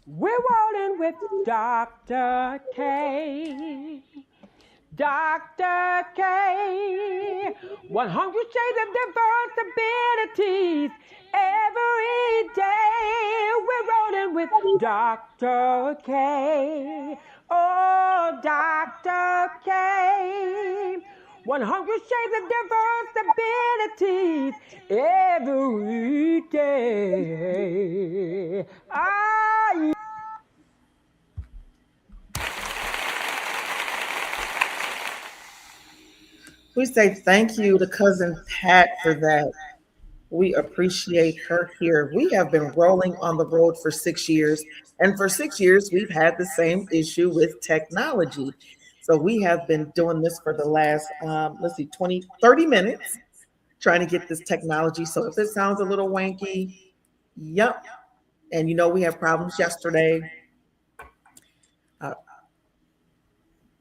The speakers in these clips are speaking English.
We're rolling with Dr. K. Dr. K. 100 shades of diversibilities every day. We're rolling with Dr. K. Oh, Dr. K. 100 shades of diversibilities every day. Ah, We say thank you to cousin Pat for that. We appreciate her here. We have been rolling on the road for 6 years, and for 6 years, we've had the same issue with technology. So we have been doing this for the last, let's see, 20, 30 minutes trying to get this technology. So if it sounds a little wanky, yep. And we have problems yesterday. Uh,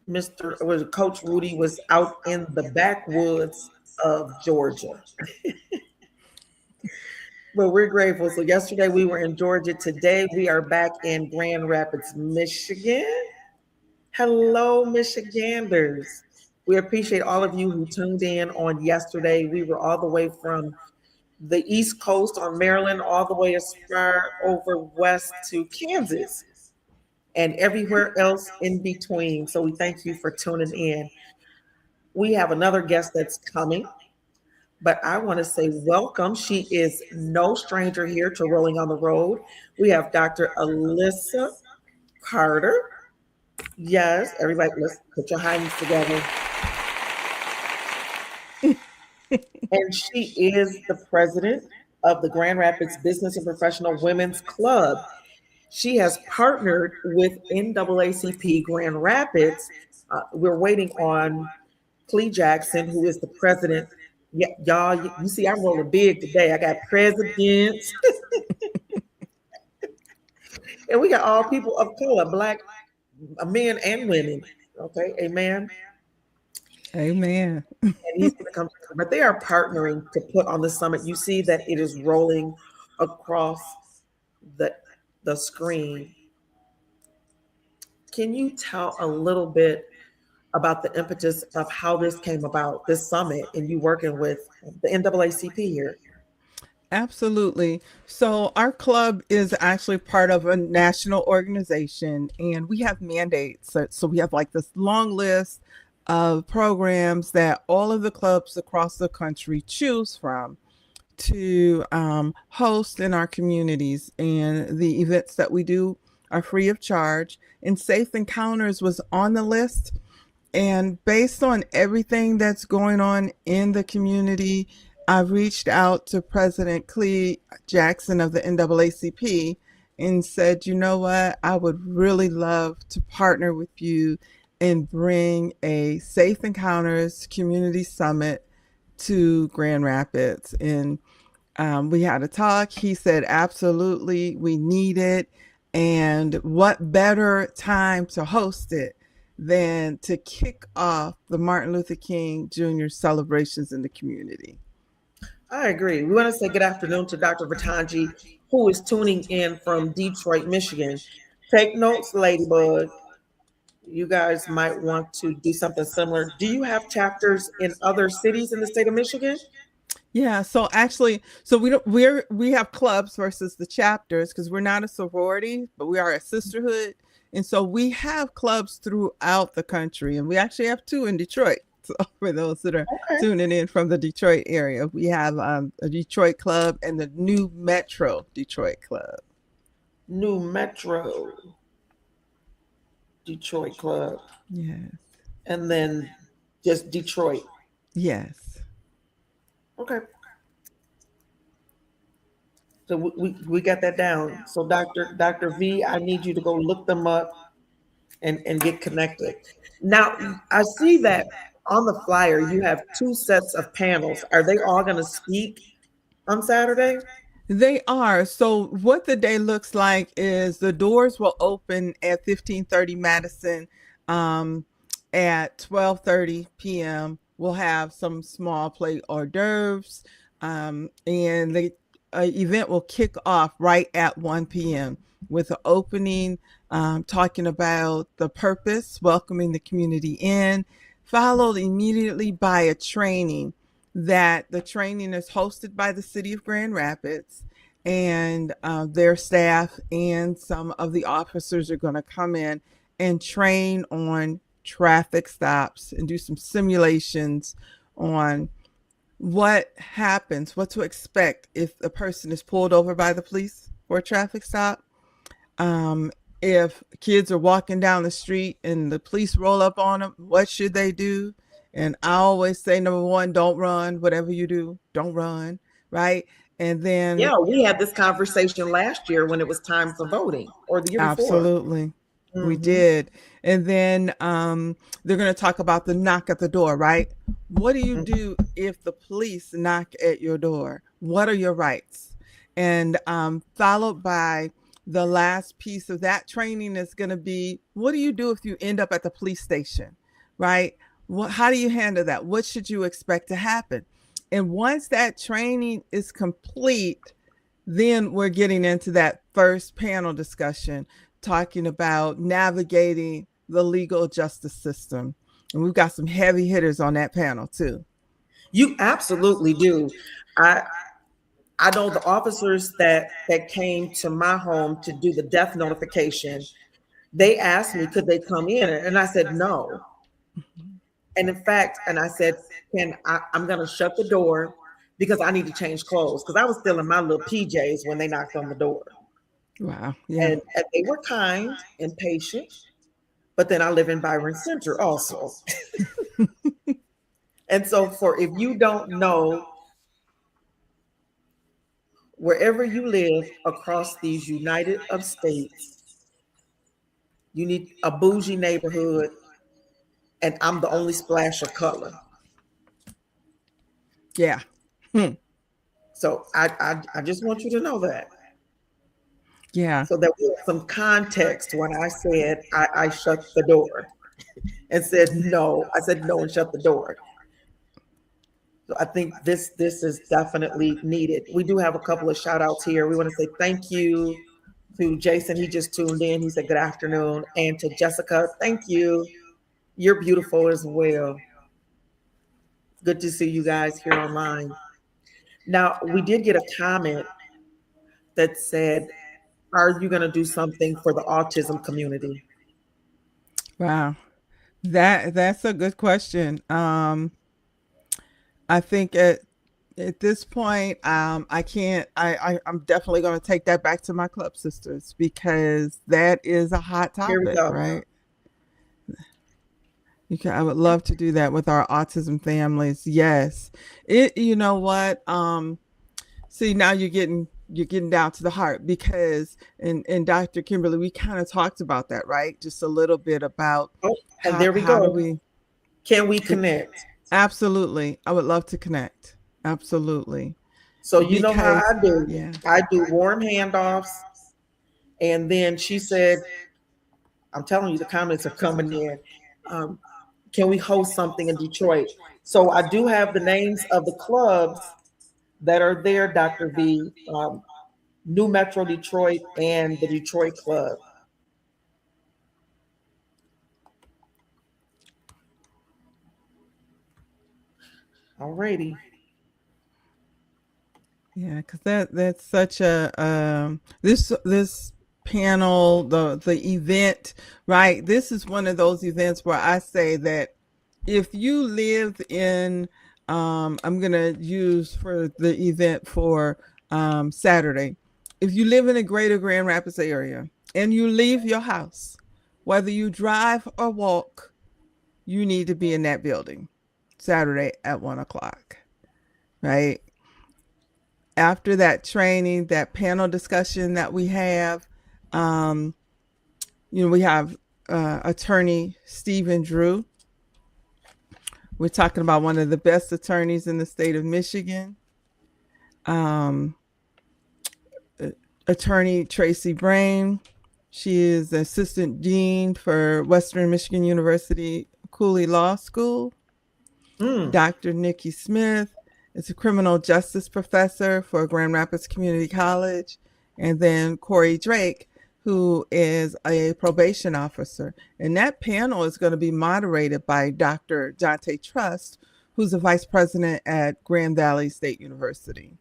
Mr. was Coach Rudy was out in the backwoods of Georgia. But we're grateful. So yesterday we were in Georgia. Today we are back in Grand Rapids, Michigan. Hello, Michiganders. We appreciate all of you who tuned in on yesterday. We were all the way from the East Coast on Maryland, all the way as far over west to Kansas and everywhere else in between. So we thank you for tuning in. We have another guest that's coming. But I want to say welcome. She is no stranger here to Rolling on the Road. We have Dr. Alisa Carter. Yes, everybody, let's put your hands together. And she is the president of the Grand Rapids Business and Professional Women's Club. She has partnered with NAACP Grand Rapids. We're waiting on Clee Jackson, who is the president. Yeah, y'all, you see, I'm rolling big today. I got presidents, and we got all people of color, black men and women. Okay, amen. Amen. And he's going to come, but they are partnering to put on the summit. You see that it is rolling across the the screen. Can you tell a little bit about the impetus of how this came about, this summit, and you working with the NAACP here? Absolutely. So, our club is actually part of a national organization and we have mandates. So we have like this long list of programs that all of the clubs across the country choose from to host in our communities. And the events that we do are free of charge. And Safe Encounters was on the list. And based on everything that's going on in the community, I reached out to President Clee Jackson of the NAACP and said, you know what, I would really love to partner with you and bring a Safe Encounters Community Summit to Grand Rapids. And we had a talk. He said, absolutely, we need it. And what better time to host it than to kick off the Martin Luther King Jr. celebrations in the community? I agree. We want to say good afternoon to Dr. Vatanji, who is tuning in from Detroit, Michigan. Take notes, Ladybug. You guys might want to do something similar. Do you have chapters in other cities in the state of Michigan? Yeah, so actually, so we have clubs versus the chapters because we're not a sorority, but we are a sisterhood. And so we have clubs throughout the country, and we actually have two in Detroit. So for those that are Okay. tuning in from the Detroit area, we have a Detroit club and the new Metro Detroit club. New Metro Detroit Club, Yes. and then just Detroit. Yes. Okay. So we got that down. So Dr. V, I need you to go look them up and get connected. Now I see that on the flyer you have two sets of panels. Are they all going to speak on Saturday? They are. So what the day looks like is the doors will open at 15:30 Madison. Um, at 12:30 p.m. We'll have some small plate hors d'oeuvres, and they event will kick off right at 1 p.m. with an opening talking about the purpose, welcoming the community in, followed immediately by a training. That the training is hosted by the city of Grand Rapids, and their staff and some of the officers are going to come in and train on traffic stops and do some simulations on what happens, what to expect if a person is pulled over by the police for a traffic stop. If kids are walking down the street and the police roll up on them, what should they do? And I always say, number one, don't run. Whatever you do, don't run, right? And then Yeah, we had this conversation last year when it was time for voting, or the year before. absolutely. We did. And then they're going to talk about the knock at the door, right? What do you do if the police knock at your door? What are your rights? And followed by the last piece of that training is going to be, what do you do if you end up at the police station, right? How do you handle that? What should you expect to happen? And once that training is complete, then we're getting into that first panel discussion, talking about navigating the legal justice system. And we've got some heavy hitters on that panel too. You absolutely do. I know the officers that came to my home to do the death notification, they asked me, could they come in? And I said, no. And in fact, and I said, I'm going to shut the door because I need to change clothes, because I was still in my little PJs when they knocked on the door. Wow. Yeah. And they were kind and patient, but then I live in Byron Center also. And so if you don't know, wherever you live across these United of States, you need a bougie neighborhood, and I'm the only splash of color. Yeah. So I just want you to know that. Yeah. So there was some context when I said I shut the door and said no. I said no and shut the door. So I think this is definitely needed. We do have a couple of shout outs here. We want to say thank you to Jason. He just tuned in. He said good afternoon. And to Jessica, thank you. You're beautiful as well. Good to see you guys here online. Now, we did get a comment that said, are you going to do something for the autism community? Wow. That's a good question. I think at this point, I'm definitely going to take that back to my club sisters, because that is a hot topic, right? I would love to do that with our autism families. Yes. You know what? See, now you're getting down to the heart, because in Dr. Kimberly, we kind of talked about that, right? Just a little bit about and there we go. Can we connect? Absolutely. I would love to connect. Absolutely. So you know how I do. Yeah. I do warm handoffs. And then she said, I'm telling you, the comments are coming in. Can we host something in Detroit? So I do have the names of the clubs that are there, Dr. V, New Metro Detroit and the Detroit Club. Alrighty. Yeah, because that's such a this panel, the event, right? This is one of those events where I say that if you live in, I'm gonna use for the event for Saturday. If you live in the greater Grand Rapids area and you leave your house, whether you drive or walk, you need to be in that building Saturday at 1:00, right? After that training, that panel discussion that we have, we have attorney Stephen Drew. We're talking about one of the best attorneys in the state of Michigan. Attorney Tracy Brain. She is assistant dean for Western Michigan University Cooley Law School. Dr. Nikki Smith is a criminal justice professor for Grand Rapids Community College. And then Corey Drake, who is a probation officer. And that panel is going to be moderated by Dr. Jonte Trust, who's a vice president at Grand Valley State University.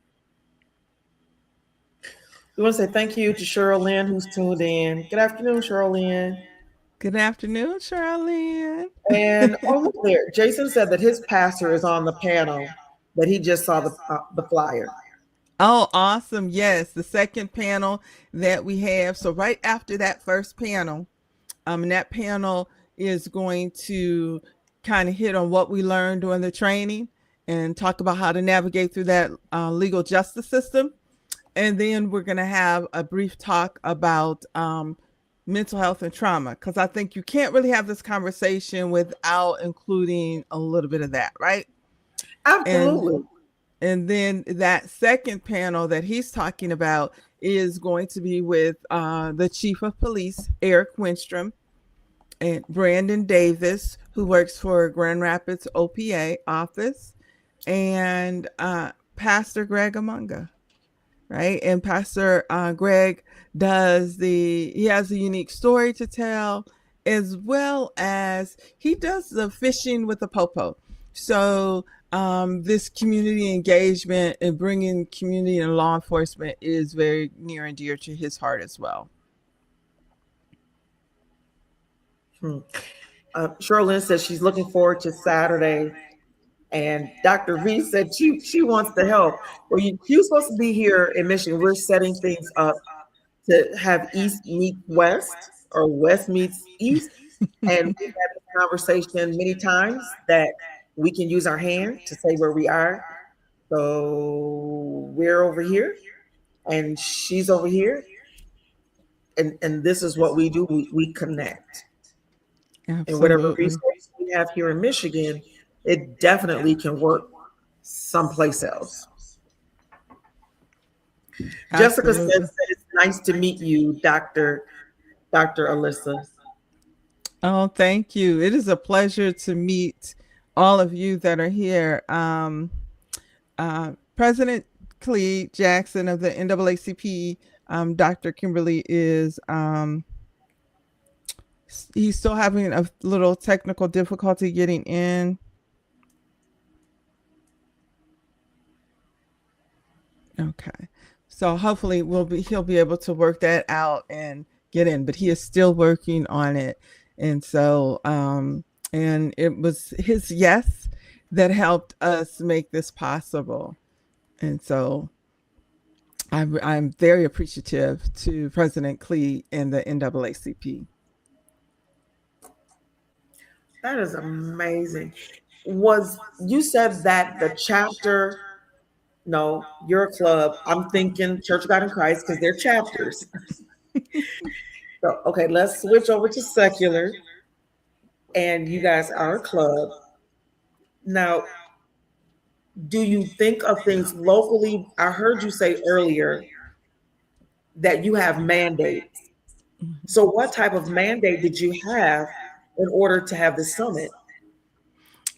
We want to say thank you to Cheryl Lynn, who's tuned in. Good afternoon, Cheryl Lynn. Good afternoon, Charlene. And over there, Jason said that his pastor is on the panel, that he just saw the flyer. Oh, awesome. Yes, the second panel that we have. So right after that first panel, that panel is going to kind of hit on what we learned during the training and talk about how to navigate through that legal justice system. And then we're going to have a brief talk about mental health and trauma, because I think you can't really have this conversation without including a little bit of that, right? Absolutely. And then that second panel that he's talking about is going to be with the chief of police, Eric Winstrom, and Brandon Davis, who works for Grand Rapids OPA office, and Pastor Greg Amunga. Right. And Pastor Greg he has a unique story to tell, as well as he does the fishing with the popo. So this community engagement and bringing community and law enforcement is very near and dear to his heart as well. Cheryl Lynn says she's looking forward to Saturday. And Dr. V said she wants to help. Well, you're supposed to be here in Michigan. We're setting things up to have East meet West or West meets East. And we've had this conversation many times that we can use our hand to say where we are. So we're over here and she's over here. And this is what we do. We connect. Absolutely. And whatever resources we have here in Michigan, it definitely can work someplace else. Absolutely. Jessica says that it's nice to meet you, Dr. Alisa. Oh, thank you. It is a pleasure to meet all of you that are here. President Clee Jackson of the NAACP, Dr. Kimberly is he's still having a little technical difficulty getting in. Okay, so hopefully he'll be able to work that out and get in, but he is still working on it. And so and it was his yes that helped us make this possible. And so I'm very appreciative to President Clee and the NAACP. That is amazing. You said that the chapter, no, your club, I'm thinking Church of God in Christ because they're chapters. So, okay, let's switch over to secular. And you guys are a club. Now, do you think of things locally? I heard you say earlier that you have mandates. So what type of mandate did you have in order to have the summit?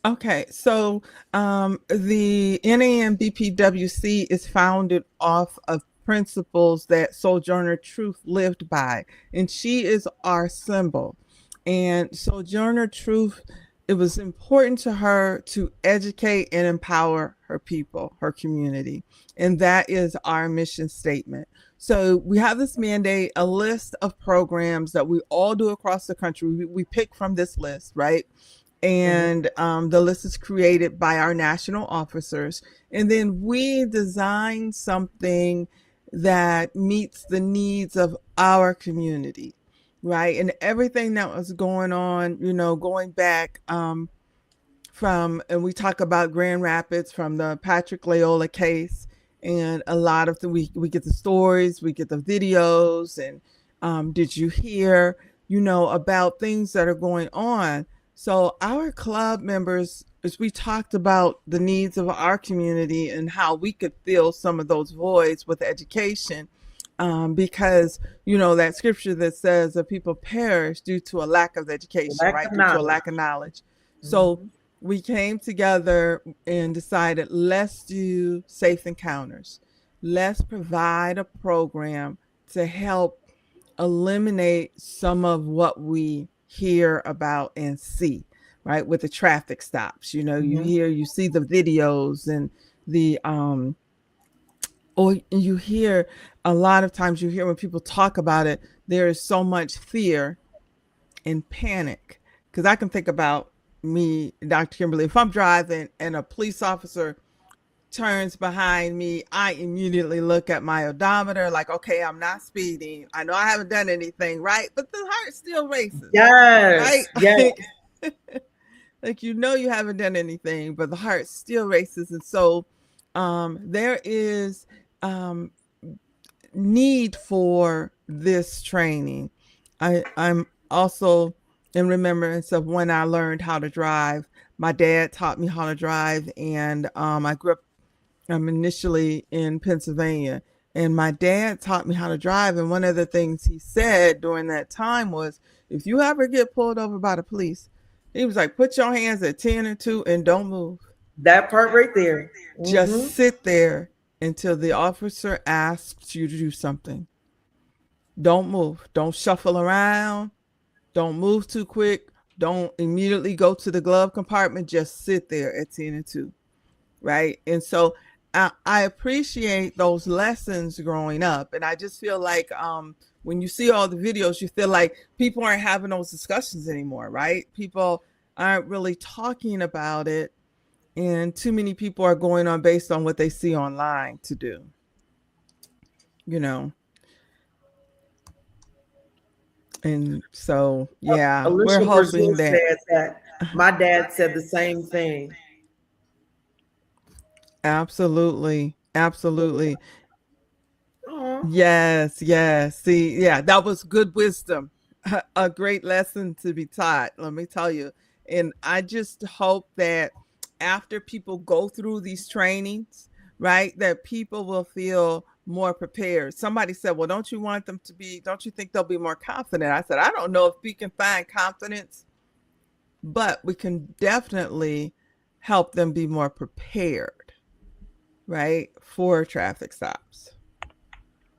Okay, so the NAMBPWC is founded off of principles that Sojourner Truth lived by, and she is our symbol. And Sojourner Truth, it was important to her to educate and empower her people, her community, and that is our mission statement. So we have this mandate, a list of programs that we all do across the country. We pick from this list, right? And the list is created by our national officers. And then we design something that meets the needs of our community, right? And everything that was going on, going back and we talk about Grand Rapids from the Patrick Loyola case, and a lot of we get the stories, we get the videos, and did you hear, about things that are going on? So our club members, as we talked about the needs of our community and how we could fill some of those voids with education, because, that scripture that says that people perish due to a lack of education, right? Due to a lack of knowledge. Mm-hmm. So we came together and decided, let's do safe encounters. Let's provide a program to help eliminate some of what we hear about and see, right? With the traffic stops, Mhm. you see the videos and the or you hear, a lot of times you hear when people talk about it, there is so much fear and panic. Because I can think about me, Dr. Kimberly, if I'm driving and a police officer turns behind me, I immediately look at my odometer like, okay, I'm not speeding. I know I haven't done anything, right? But the heart still races, right? Yes, yes. Like, you haven't done anything, but the heart still races. And so there is um, need for this training. I'm also in remembrance of when I learned how to drive. My dad taught me how to drive, and I grew up initially in Pennsylvania. And my dad taught me how to drive. And one of the things he said during that time was, if you ever get pulled over by the police, he was like, put your hands at 10 and 2 and don't move. That part right there. Just Hmm. sit there until the officer asks you to do something. Don't move. Don't shuffle around. Don't move too quick. Don't immediately go to the glove compartment. Just sit there at 10 and 2. Right. And so I appreciate those lessons growing up. And I just feel like when you see all the videos, you feel like people aren't having those discussions anymore. Right. People aren't really talking about it. And too many people are going on based on what they see online to do, you know. And so, yeah, we're Alicia Brazil hoping that. said that my dad said the same thing. Absolutely. Absolutely. Oh, Yes, yes. See, yeah, that was good wisdom. A great lesson to be taught, let me tell you. And I just hope that after people go through these trainings, right, that people will feel more prepared. Somebody said, well, don't you think they'll be more confident? I said, I don't know if we can find confidence, but we can definitely help them be more prepared, right, for traffic stops.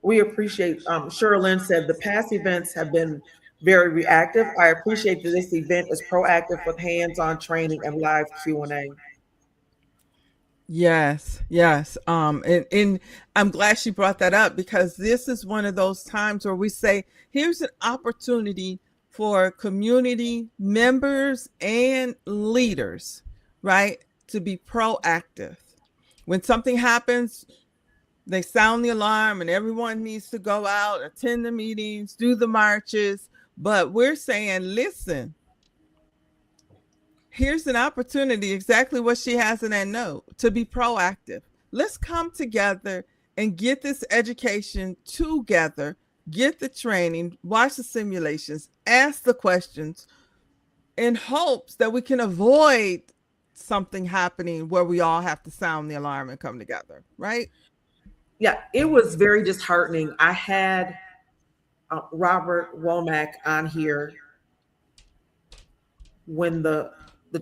we appreciate. Sherilyn said the past events have been very reactive. I appreciate that this event is proactive with hands-on training and live Q&A. Yes, yes. And I'm glad she brought that up, because this is one of those times where we say, here's an opportunity for community members and leaders, right, to be proactive. When something happens, they sound the alarm and everyone needs to go out, attend the meetings, do the marches. But we're saying, listen, here's an opportunity, exactly what she has in that note, to be proactive. Let's come together and get this education together, get the training, watch the simulations, ask the questions, in hopes that we can avoid something happening where we all have to sound the alarm and come together, right? Yeah, it was very disheartening. I had Robert Womack on here when the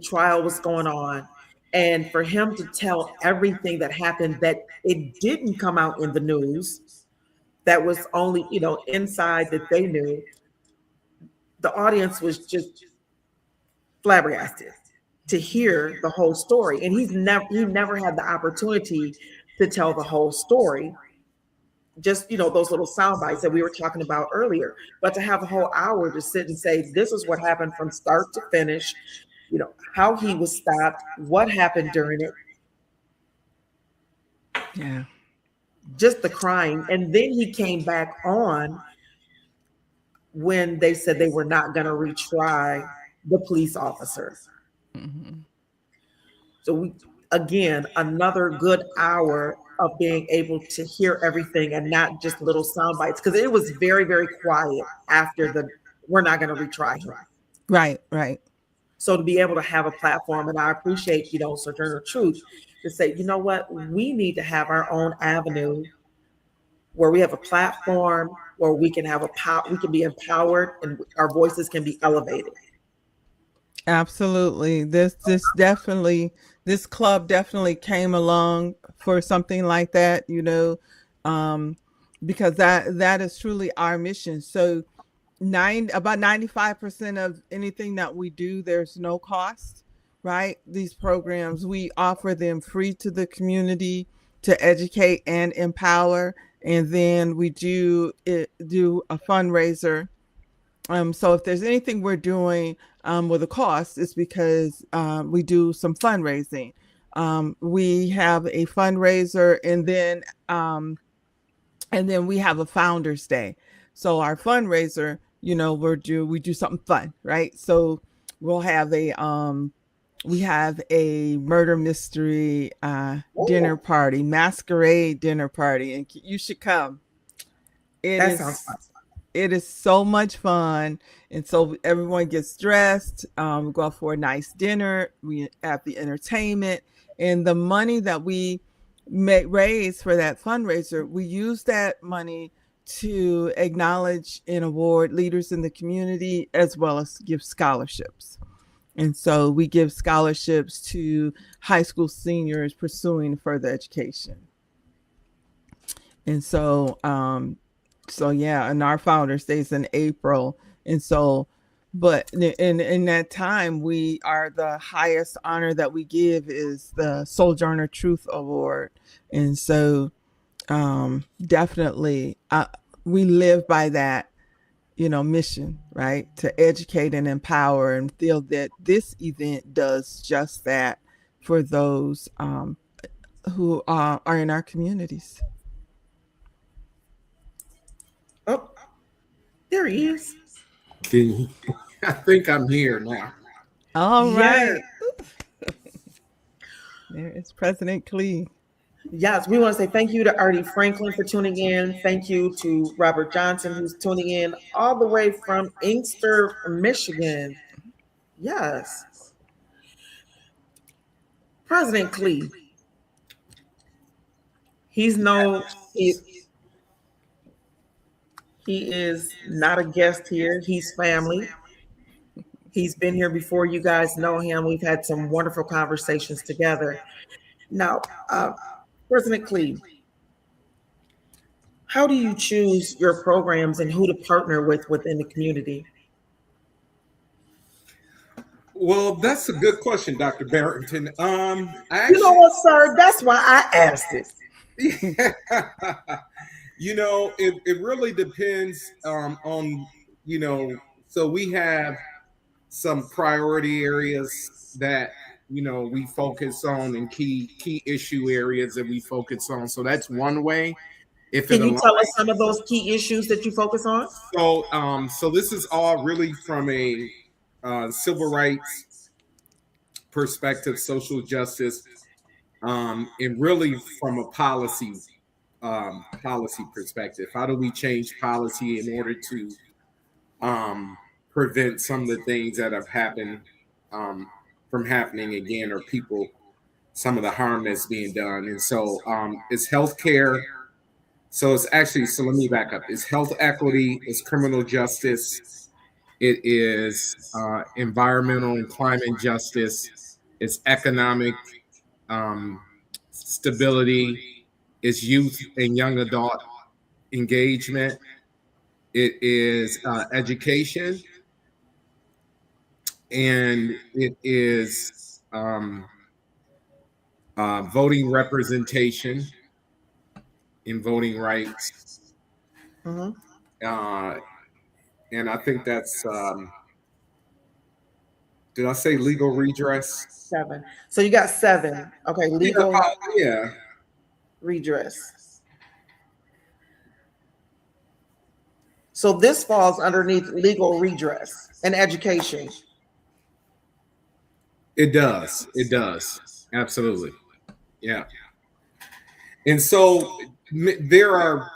trial was going on, and for him to tell everything that happened, that it didn't come out in the news, that was only, inside, that they knew, the audience was just flabbergasted to hear the whole story. And he never had the opportunity to tell the whole story, just those little sound bites that we were talking about earlier. But to have a whole hour to sit and say, this is what happened from start to finish, how he was stopped, what happened during it, Yeah. just the crying. And then he came back on when they said they were not going to retry the police officer. Mhm. So we, again, another good hour of being able to hear everything and not just little sound bites, because it was very, very quiet after the we're not going to retry him. Right, right. So to be able to have a platform, and I appreciate, Sojourner Truth, to say, you know what, we need to have our own avenue where we have a platform where we can have we can be empowered and our voices can be elevated. Absolutely. This club definitely came along for something like that, um, because that is truly our mission. So about 95% of anything that we do, there's no cost, right? These programs, we offer them free to the community to educate and empower. And then we do a fundraiser. So if there's anything we're doing with a cost, it's because we do some fundraising. We have a fundraiser, and then we have a Founders Day. So our fundraiser, we do something fun, right? So we'll have a murder mystery dinner Oh, party, masquerade dinner party, and you should come. It that sounds is fun. it is so much fun, and so everyone gets dressed. We go out for a nice dinner. We have the entertainment, and the money that we raise for that fundraiser, we use that money to acknowledge and award leaders in the community, as well as give scholarships. And so we give scholarships to high school seniors pursuing further education. And so yeah, and our founder stays in April. And so, but in that time, we are the highest honor that we give is the Sojourner Truth Award. And so, definitely, we live by that, mission, right? To educate and empower, and feel that this event does just that for those who are in our communities. Oh, there he is. Can you, I think I'm here now. All Yes. right. There is President Clee. Yes, we want to say thank you to Artie Franklin for tuning in. Thank you to Robert Johnson, who's tuning in all the way from Inkster, Michigan. Yes. President Clee, he's no, he is not a guest here. He's family. He's been here before. You guys know him. We've had some wonderful conversations together. Now, President Clee, how do you choose your programs and who to partner with within the community? Well, that's a good question, Dr. Barrington. I You know actually, what, sir? That's why I asked it. it really depends on, so we have some priority areas that, we focus on, and key issue areas that we focus on. So that's one way. If it Can you aligns. tell us some of those key issues that you focus on? So this is all really from a civil rights perspective, social justice, and really from a policy perspective. How do we change policy in order to prevent some of the things that have happened from happening again, or people, some of the harm that's being done? And so it's healthcare. So it's actually, so let me back up. It's health equity, it's criminal justice, it is environmental and climate justice, it's economic stability, it's youth and young adult engagement, it is education, and it is voting representation and voting rights. Mm-hmm. Uh, and I think that's, did I say legal redress? 7. So you got 7. Okay, Yeah, legal yeah. redress. So this falls underneath legal redress and education. It does. It does. Absolutely. Yeah. And so there are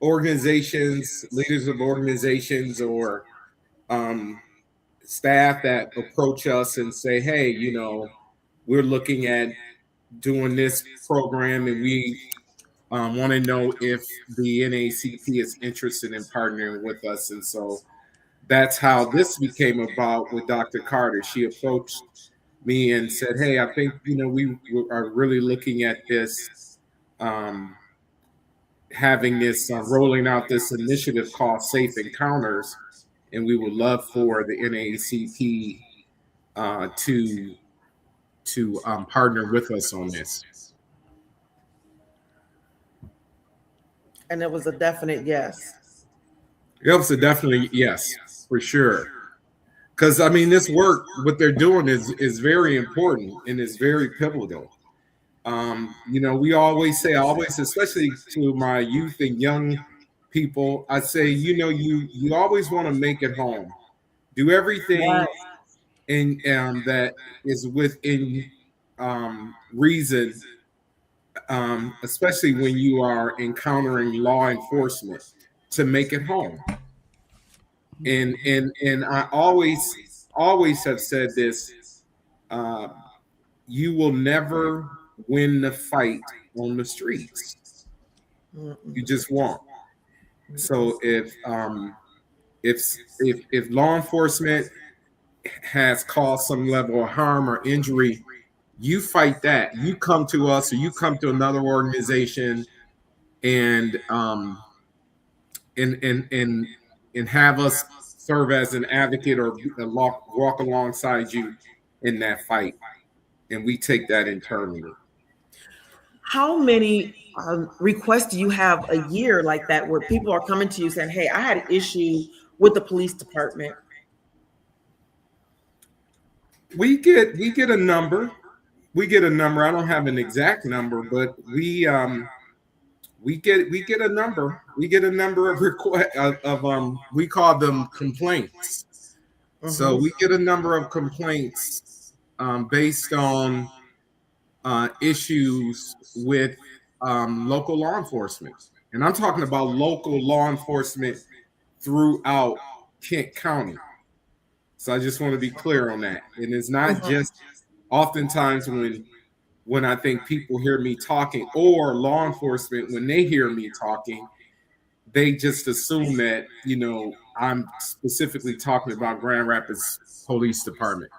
organizations, leaders of organizations, or staff that approach us and say, hey, we're looking at doing this program, and we want to know if the NACP is interested in partnering with us. And so that's how this became about with Dr. Carter. She approached me and said, "Hey, I think we are really looking at this, um, having this rolling out this initiative called Safe Encounters, and we would love for the NAACP to partner with us on this." And it was a definite yes. It was a definitely yes, for sure. Because I mean, this work, what they're doing is very important and is very pivotal. We always say, always, especially to my youth and young people, I say, you always want to make it home. Do everything Yes. that is within reason, especially when you are encountering law enforcement, to make it home. And I always have said this: uh, you will never win the fight on the streets. Mm-mm. You just won't. Mm-mm. So if law enforcement has caused some level of harm or injury, you fight that. You come to us, or you come to another organization, and and have us serve as an advocate or walk alongside you in that fight, and we take that internally. How many requests do you have a year like that where people are coming to you saying, "Hey, I had an issue with the police department"? We get a number. We get a number. I don't have an exact number, but we get a number. We get a number of request of we call them complaints. So Mm-hmm. we get a number of complaints based on issues with local law enforcement, and I'm talking about local law enforcement throughout Kent County. So I just want to be clear on that, and it's not Mm-hmm. just oftentimes when I think people hear me talking, or law enforcement, when they hear me talking, they just assume that, I'm specifically talking about Grand Rapids Police Department.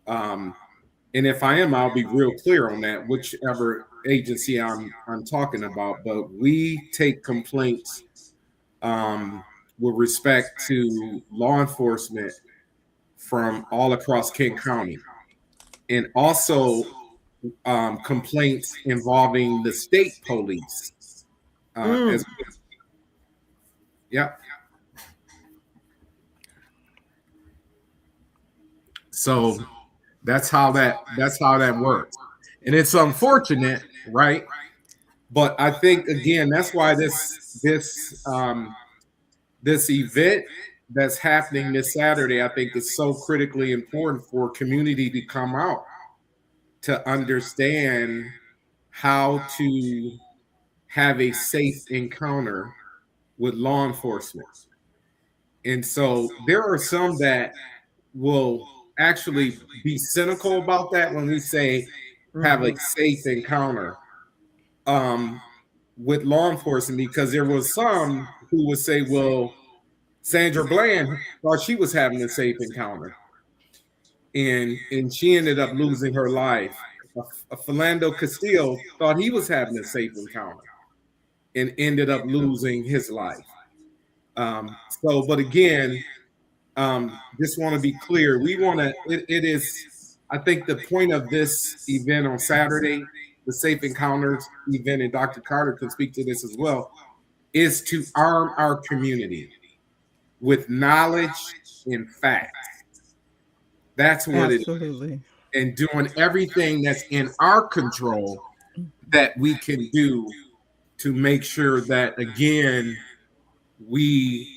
Um, and if I am, I'll be real clear on that, whichever agency I'm talking about. But we take complaints with respect to law enforcement from all across King County, and also complaints involving the state police Mm. as well. Yeah. So that's how that works, and it's unfortunate, right? But I think again, that's why this event that's happening this Saturday, I think, is so critically important for community to come out to understand how to have a safe encounter with law enforcement. And so there are some that will actually be cynical about that when we say have a Mm-hmm. safe encounter um, with law enforcement, because there was some who would say, well, Sandra Bland thought she was having a safe encounter, and she ended up losing her life. Philando Castile thought he was having a safe encounter and ended up losing his life. But again, just want to be clear. We want to. It is. I think the point of this event on Saturday, the Safe Encounters event, and Dr. Carter can speak to this as well, is to arm our community with knowledge and facts. That's what it is, Absolutely. and doing everything that's in our control that we can do to make sure that again we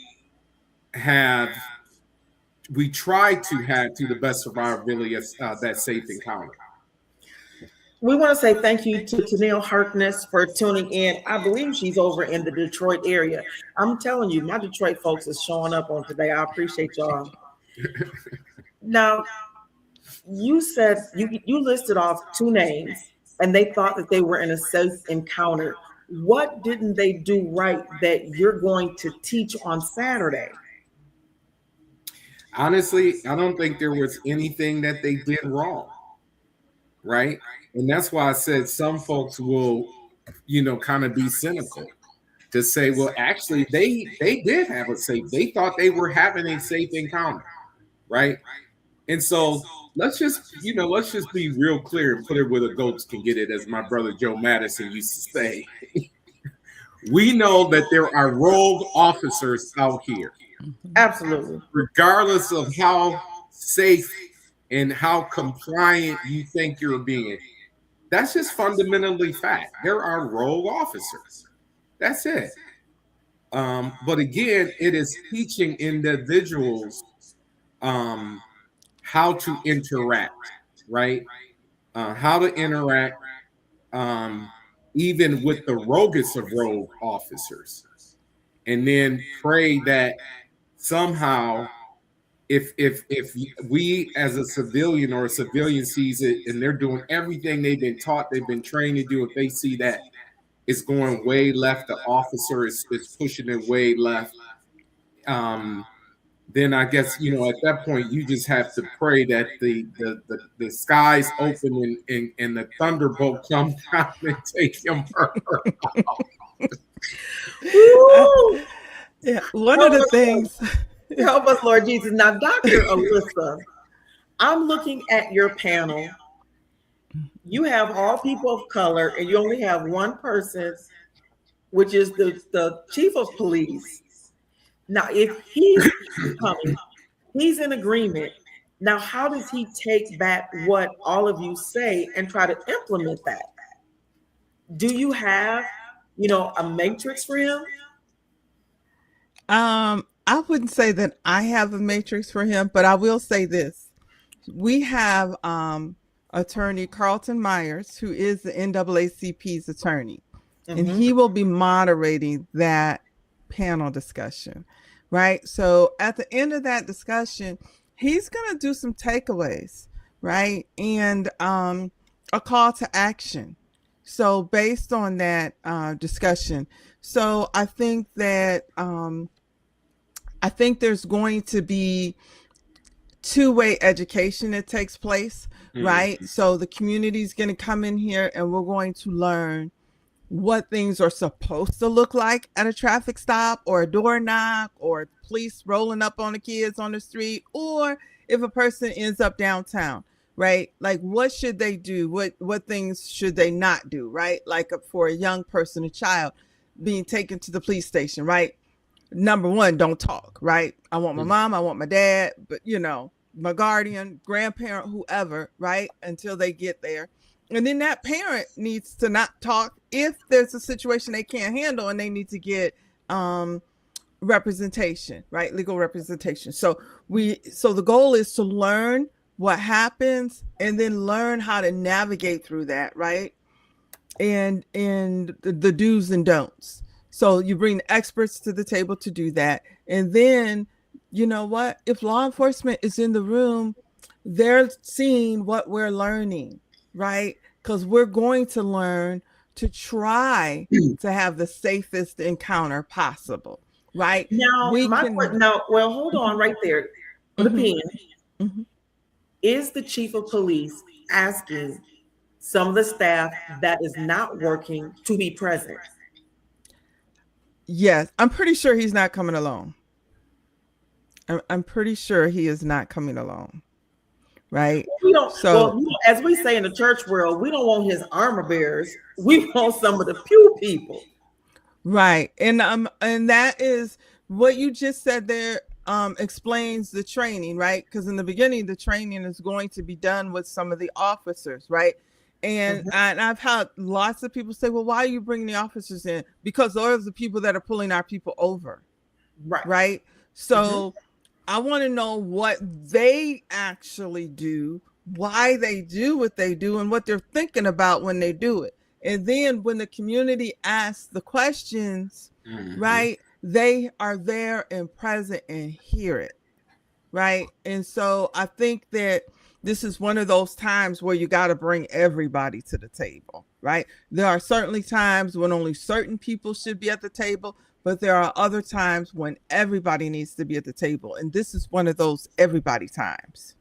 have we try to have, to the best of our ability, that safe encounter. We want to say thank you to Tennille Harkness for tuning in. I believe she's over in the Detroit area. I'm telling you, my Detroit folks is showing up on today. I appreciate y'all. Now, you said you listed off two names and they thought that they were in a safe encounter. What didn't they do right that you're going to teach on Saturday? honestly, I don't think there was anything that they did wrong, right? And that's why I said some folks will, kind of be cynical to say, well, actually, they did have a safe. They thought they were having a safe encounter, right? And so let's just be real clear and put it where the goats can get it, as my brother Joe Madison used to say. We know that there are rogue officers out here, Absolutely. regardless of how safe and how compliant you think you're being. That's just fundamentally fact. There are rogue officers. That's it. But again, it is teaching individuals how to interact, right? How to interact, even with the roguest of rogue officers, and then pray that somehow, if we as a civilian or a civilian sees it and they're doing everything they've been taught, they've been trained to do, if they see that it's going way left, the officer is pushing it way left, then I guess at that point you just have to pray that the skies open and the thunderbolt comes down and take him Woo! Yeah, one of the things. Help us, Lord Jesus. Now, Dr. Alisa, I'm looking at your panel. You have all people of color, and you only have one person, which is the chief of police. Now, if he's coming, he's in agreement. Now, how does he take back what all of you say and try to implement that? Do you have, a matrix for him? I wouldn't say that I have a matrix for him, but I will say this. We have attorney Carlton Myers, who is the NAACP's attorney, and he will be moderating that panel discussion, right? So at the end of that discussion, he's going to do some takeaways, right? And a call to action. So based on that discussion, so I think that I think there's going to be two-way education that takes place, right? So the community is going to come in here and we're going to learn what things are supposed to look like at a traffic stop or a door knock or police rolling up on the kids on the street, or if a person ends up downtown, right? Like what should they do? What things should they not do, right? Like for a young person, a child being taken to the police station, right? Number one, don't talk, right? I want my mom, I want my dad, but my guardian, grandparent, whoever, right? Until they get there. And then that parent needs to not talk if there's a situation they can't handle and they need to get representation, right? Legal representation. So the goal is to learn what happens and then learn how to navigate through that, right? And the do's and don'ts. So you bring experts to the table to do that. And then, you know what? If law enforcement is in the room, they're seeing what we're learning, right? Because we're going to learn to try to have the safest encounter possible, right? Now, well, hold on right there. Put a pin. Is the chief of police asking some of the staff that is not working to be present? Yes, I'm pretty sure he's not coming alone. I'm pretty sure he is not coming alone. Right. As we say in the church world, we don't want his armor bearers. We want some of the pew people. Right. And that is what you just said there, explains the training, right? Because in the beginning, the training is going to be done with some of the officers, right? And I've had lots of people say, well, why are you bringing the officers in? Because those are the people that are pulling our people over. Right. So I want to know what they actually do, why they do what they do, and what they're thinking about when they do it. And then when the community asks the questions, right, they are there and present and hear it. Right. And so I think that this is one of those times where you got to bring everybody to the table, right? There are certainly times when only certain people should be at the table, but there are other times when everybody needs to be at the table. And this is one of those everybody times.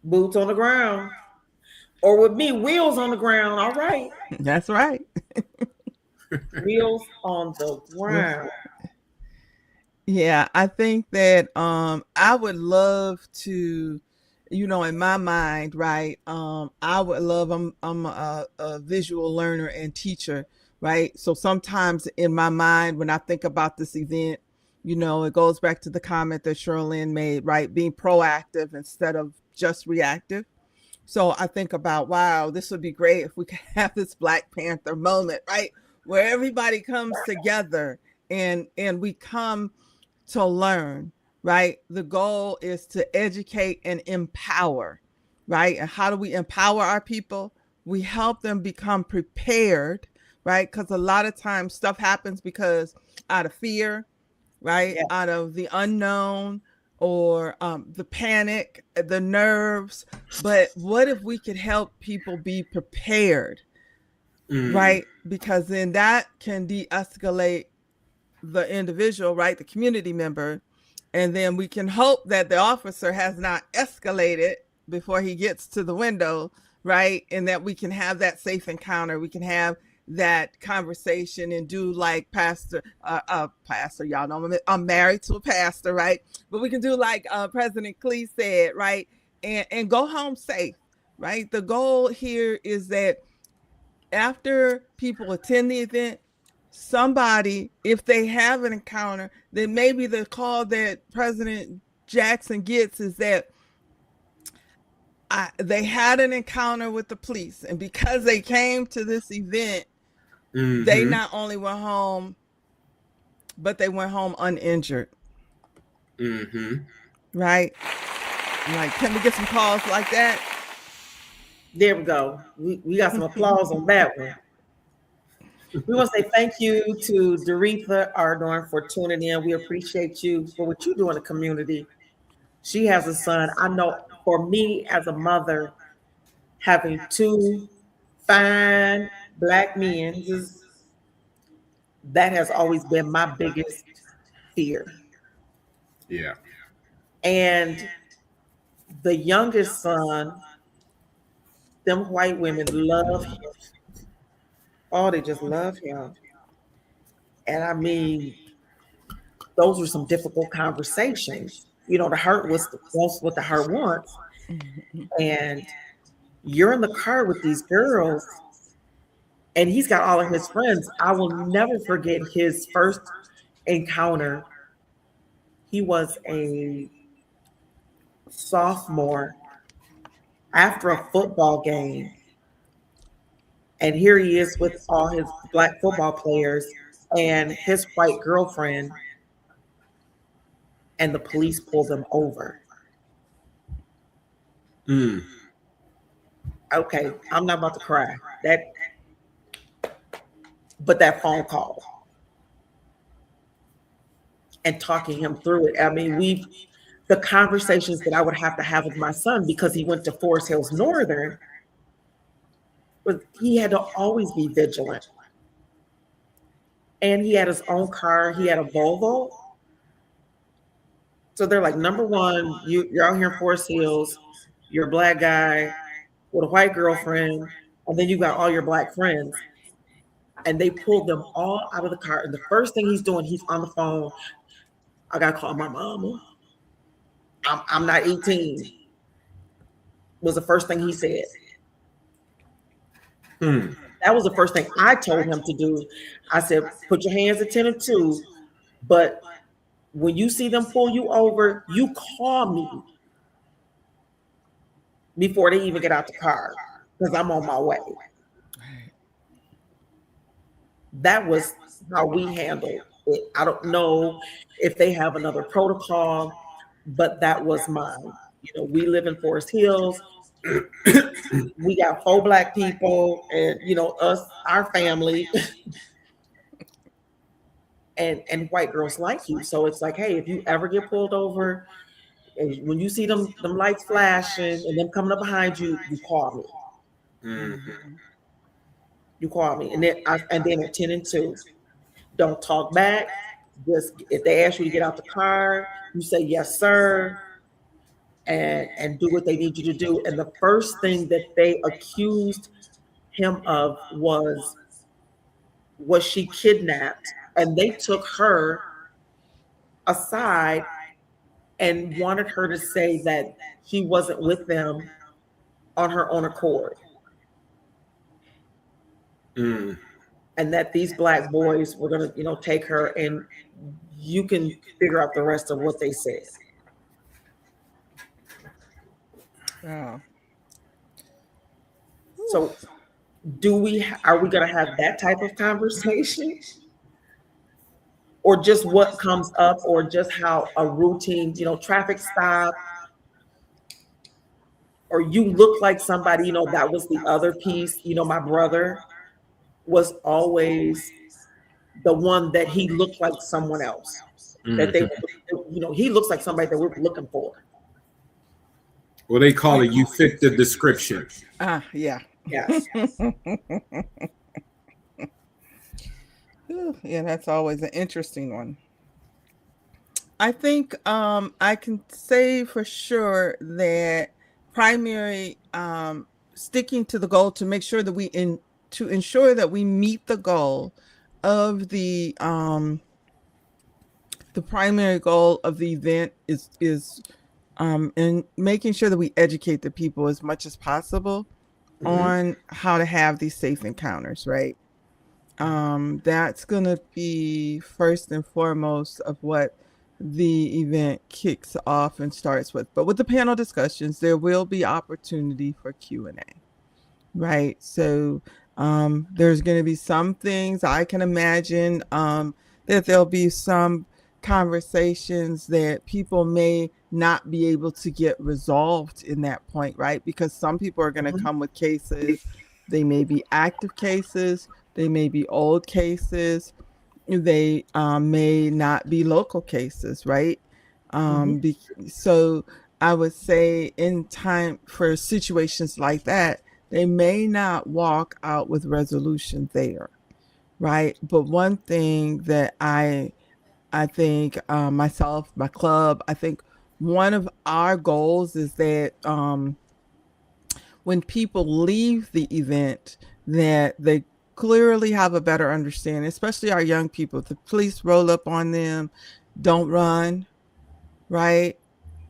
Boots on the ground. Or with me, wheels on the ground. All right. That's right. Wheels on the ground. Yeah, I think that I would love to, in my mind, right? I would love I'm a visual learner and teacher, right? So sometimes in my mind when I think about this event, it goes back to the comment that Sherilyn made, right? Being proactive instead of just reactive. So I think about, wow, this would be great if we could have this Black Panther moment, right? Where everybody comes together and we come to learn, right? The goal is to educate and empower, right? And how do we empower our people? We help them become prepared, right? Because a lot of times stuff happens because out of fear, right? Yeah. Out of the unknown or the panic, the nerves. But what if we could help people be prepared, right? Because then that can de-escalate the individual, right? The community member. And then we can hope that the officer has not escalated before he gets to the window, right? And that we can have that safe encounter. We can have that conversation and do like pastor, y'all know I'm married to a pastor, right? But we can do like President Clee said, right? And go home safe, right? The goal here is that after people attend the event, somebody, if they have an encounter, then maybe the call that President Jackson gets is that they had an encounter with the police, and because they came to this event, they not only went home, but they went home uninjured. Right? Like, can we get some calls like that? There we go. We got some applause on that one. We want to say thank you to Doretha Ardorn for tuning in. We appreciate you for what you do in the community. She has a son. I know for me as a mother, having two fine Black men, that has always been my biggest fear. Yeah. And the youngest son, them white women love him. Oh, they just love him. And I mean, those were some difficult conversations. The heart wants what the heart wants. And you're in the car with these girls, and he's got all of his friends. I will never forget his first encounter. He was a sophomore after a football game. And here he is with all his Black football players and his white girlfriend, and the police pulled them over. Okay, I'm not about to cry. But that phone call and talking him through it. I mean, the conversations that I would have to have with my son, because he went to Forest Hills Northern, but he had to always be vigilant. And he had his own car. He had a Volvo. So they're like, number one, you're out here in Forest Hills. You're a Black guy with a white girlfriend. And then you got all your Black friends. And they pulled them all out of the car. And the first thing he's doing, he's on the phone. I got to call my mama. I'm not 18. Was the first thing he said. That was the first thing I told him to do. I said, put your hands at 10 and 2, but when you see them pull you over, you call me before they even get out the car, because I'm on my way. That was how we handled it. I don't know if they have another protocol, but that was mine. We live in Forest Hills. We got 4 Black people, and us, our family, and white girls like you. So it's like, hey, if you ever get pulled over, and when you see them lights flashing and them coming up behind you, you call me. You call me, and then at 10 and 2, Don't talk back. Just if they ask you to get out the car, you say yes, sir, and do what they need you to do. And the first thing that they accused him of was she kidnapped, and they took her aside and wanted her to say that she wasn't with them on her own accord. Mm. And that these black boys were going to, take her, and you can figure out the rest of what they said. Wow. So, are we going to have that type of conversation, or just what comes up, or just how a routine, traffic stop, or you look like somebody, that was the other piece. My brother was always the one that he looked like someone else. That they, he looks like somebody that we're looking for. Well, they call it you fit the description. Yeah. Yes. Yeah, that's always an interesting one. I think I can say for sure that primary sticking to the goal to make sure that to ensure that we meet the goal of the primary goal of the event is and making sure that we educate the people as much as possible on how to have these safe encounters, right? That's going to be first and foremost of what the event kicks off and starts with. But with the panel discussions, there will be opportunity for Q&A, right? So there's going to be some things I can imagine that there'll be some conversations that people may not be able to get resolved in that point, right? Because some people are going to come with cases. They may be active cases. They may be old cases. They may not be local cases, right? So I would say in time for situations like that, they may not walk out with resolution there, right? But one thing that I think myself, my club, I think one of our goals is that when people leave the event, that they clearly have a better understanding, especially our young people. If the police roll up on them, don't run, right?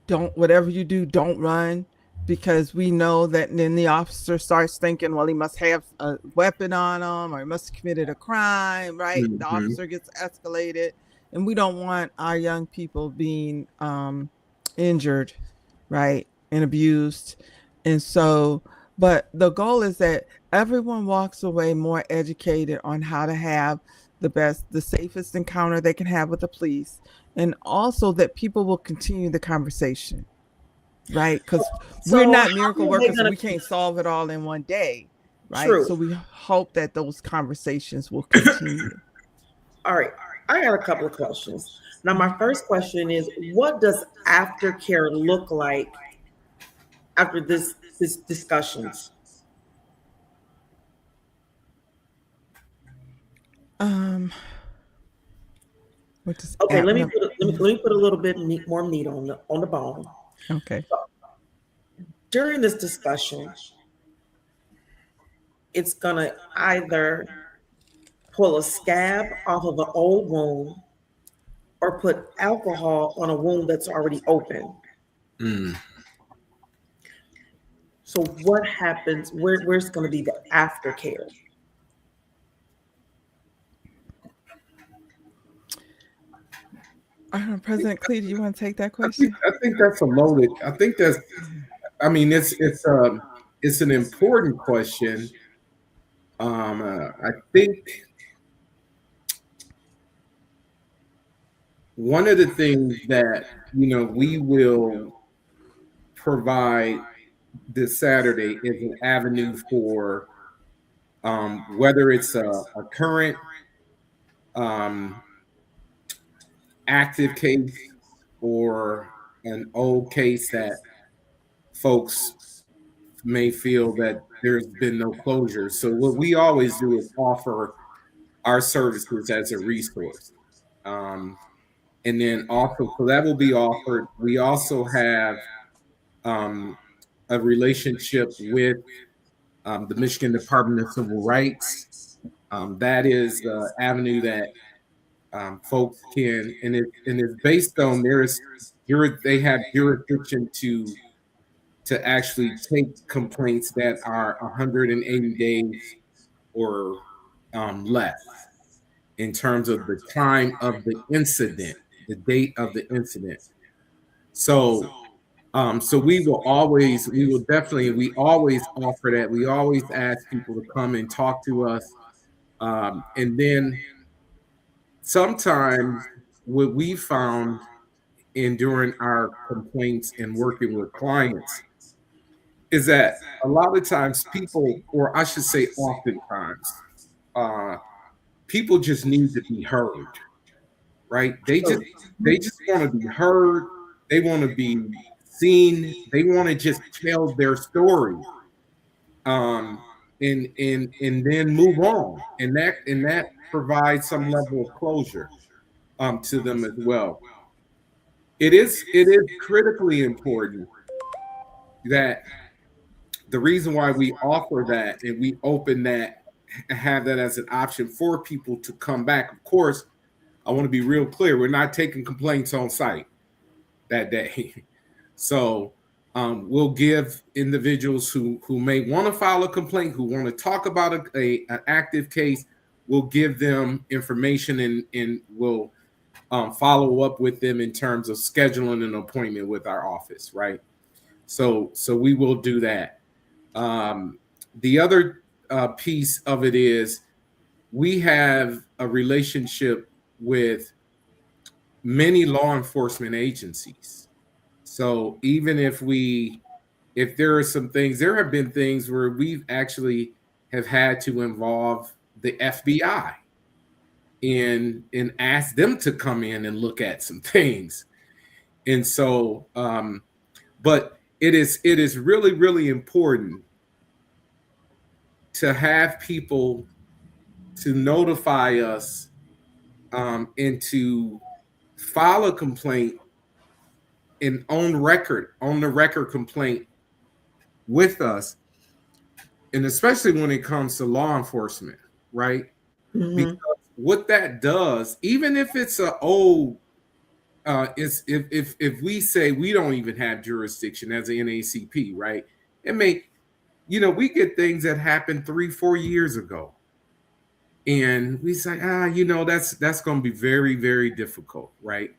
Whatever you do, don't run, because we know that then the officer starts thinking, well, he must have a weapon on him, or he must have committed a crime, right? The officer gets escalated, and we don't want our young people being injured, right, and abused. And so, but the goal is that everyone walks away more educated on how to have the safest encounter they can have with the police, and also that people will continue the conversation, right? Because we're not miracle workers and we can't solve it all in one day, right? True. So we hope that those conversations will continue. All right. I got a couple of questions. Now, my first question is, what does aftercare look like after this discussions? Okay, let me put a little bit more meat on the bone. Okay. So, during this discussion, it's gonna either pull a scab off of an old wound or put alcohol on a wound that's already open. So what happens? Where's going to be the aftercare? President Clee, do you want to take that question? I think that's a loaded. I think that's. I mean, it's an important question. I think one of the things that we will provide this Saturday is an avenue for whether it's a current active case or an old case that folks may feel that there's been no closure. So what we always do is offer our services as a resource. And then also, so that will be offered. We also have um, a relationship with the Michigan Department of Civil Rights. That is the avenue that folks can, and it's based on they have jurisdiction to actually take complaints that are 180 days or less in terms of the time of the incident, the date of the incident. So, so we always offer that. We always ask people to come and talk to us. And then sometimes what we found in during our complaints and working with clients is that a lot of times people, or I should say oftentimes, uh, people just need to be heard, right? They just want to be heard. They want to be seen. They want to just tell their story, and then move on, and that provides some level of closure to them as well. It is critically important that the reason why we offer that and we open that, have that as an option for people to come back. Of course, I want to be real clear. We're not taking complaints on site that day. So we'll give individuals who may want to file a complaint, who want to talk about an active case, we'll give them information, and we'll follow up with them in terms of scheduling an appointment with our office, right? So we will do that. The other piece of it is we have a relationship with many law enforcement agencies. So even if there are some things, there have been things where we've actually have had to involve the FBI and ask them to come in and look at some things. And so, but it is really, really important to have people to notify us and to file a complaint and on the record complaint with us, and especially when it comes to law enforcement, right? Mhm. Because what that does, even if it's a old, is if we say we don't even have jurisdiction as an NACP, right? It may, we get things that happened 3-4 years ago, and we say, that's going to be very, very difficult, right?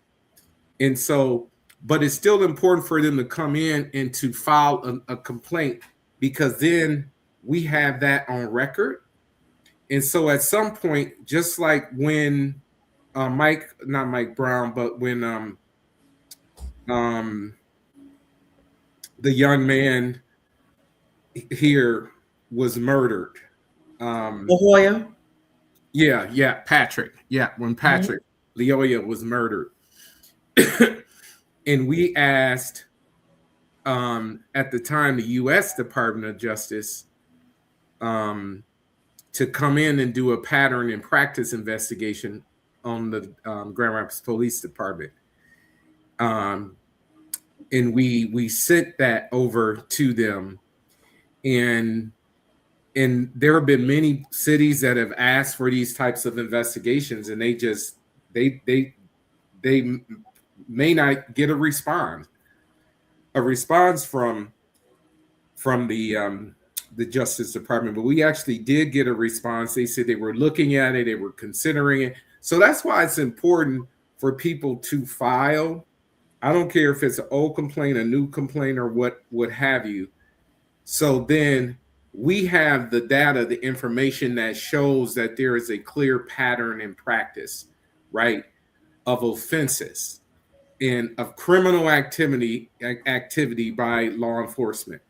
And so, but it's still important for them to come in and to file a complaint, because then we have that on record. And so at some point, just like when not Mike Brown, but when um, the young man here was murdered. La Jolla. Yeah, Patrick. Yeah, when Patrick Leoya was murdered. And we asked at the time the U.S. Department of Justice to come in and do a pattern and practice investigation on the Grand Rapids Police Department. And we sent that over to them, and there have been many cities that have asked for these types of investigations, and they may not get a response from the Justice Department. But we actually did get a response. They said they were looking at it, they were considering it. So that's why it's important for people to file. I don't care if it's an old complaint, a new complaint, or what have you. So then we have the data, the information that shows that there is a clear pattern in practice, right, of offenses and of criminal activity by law enforcement.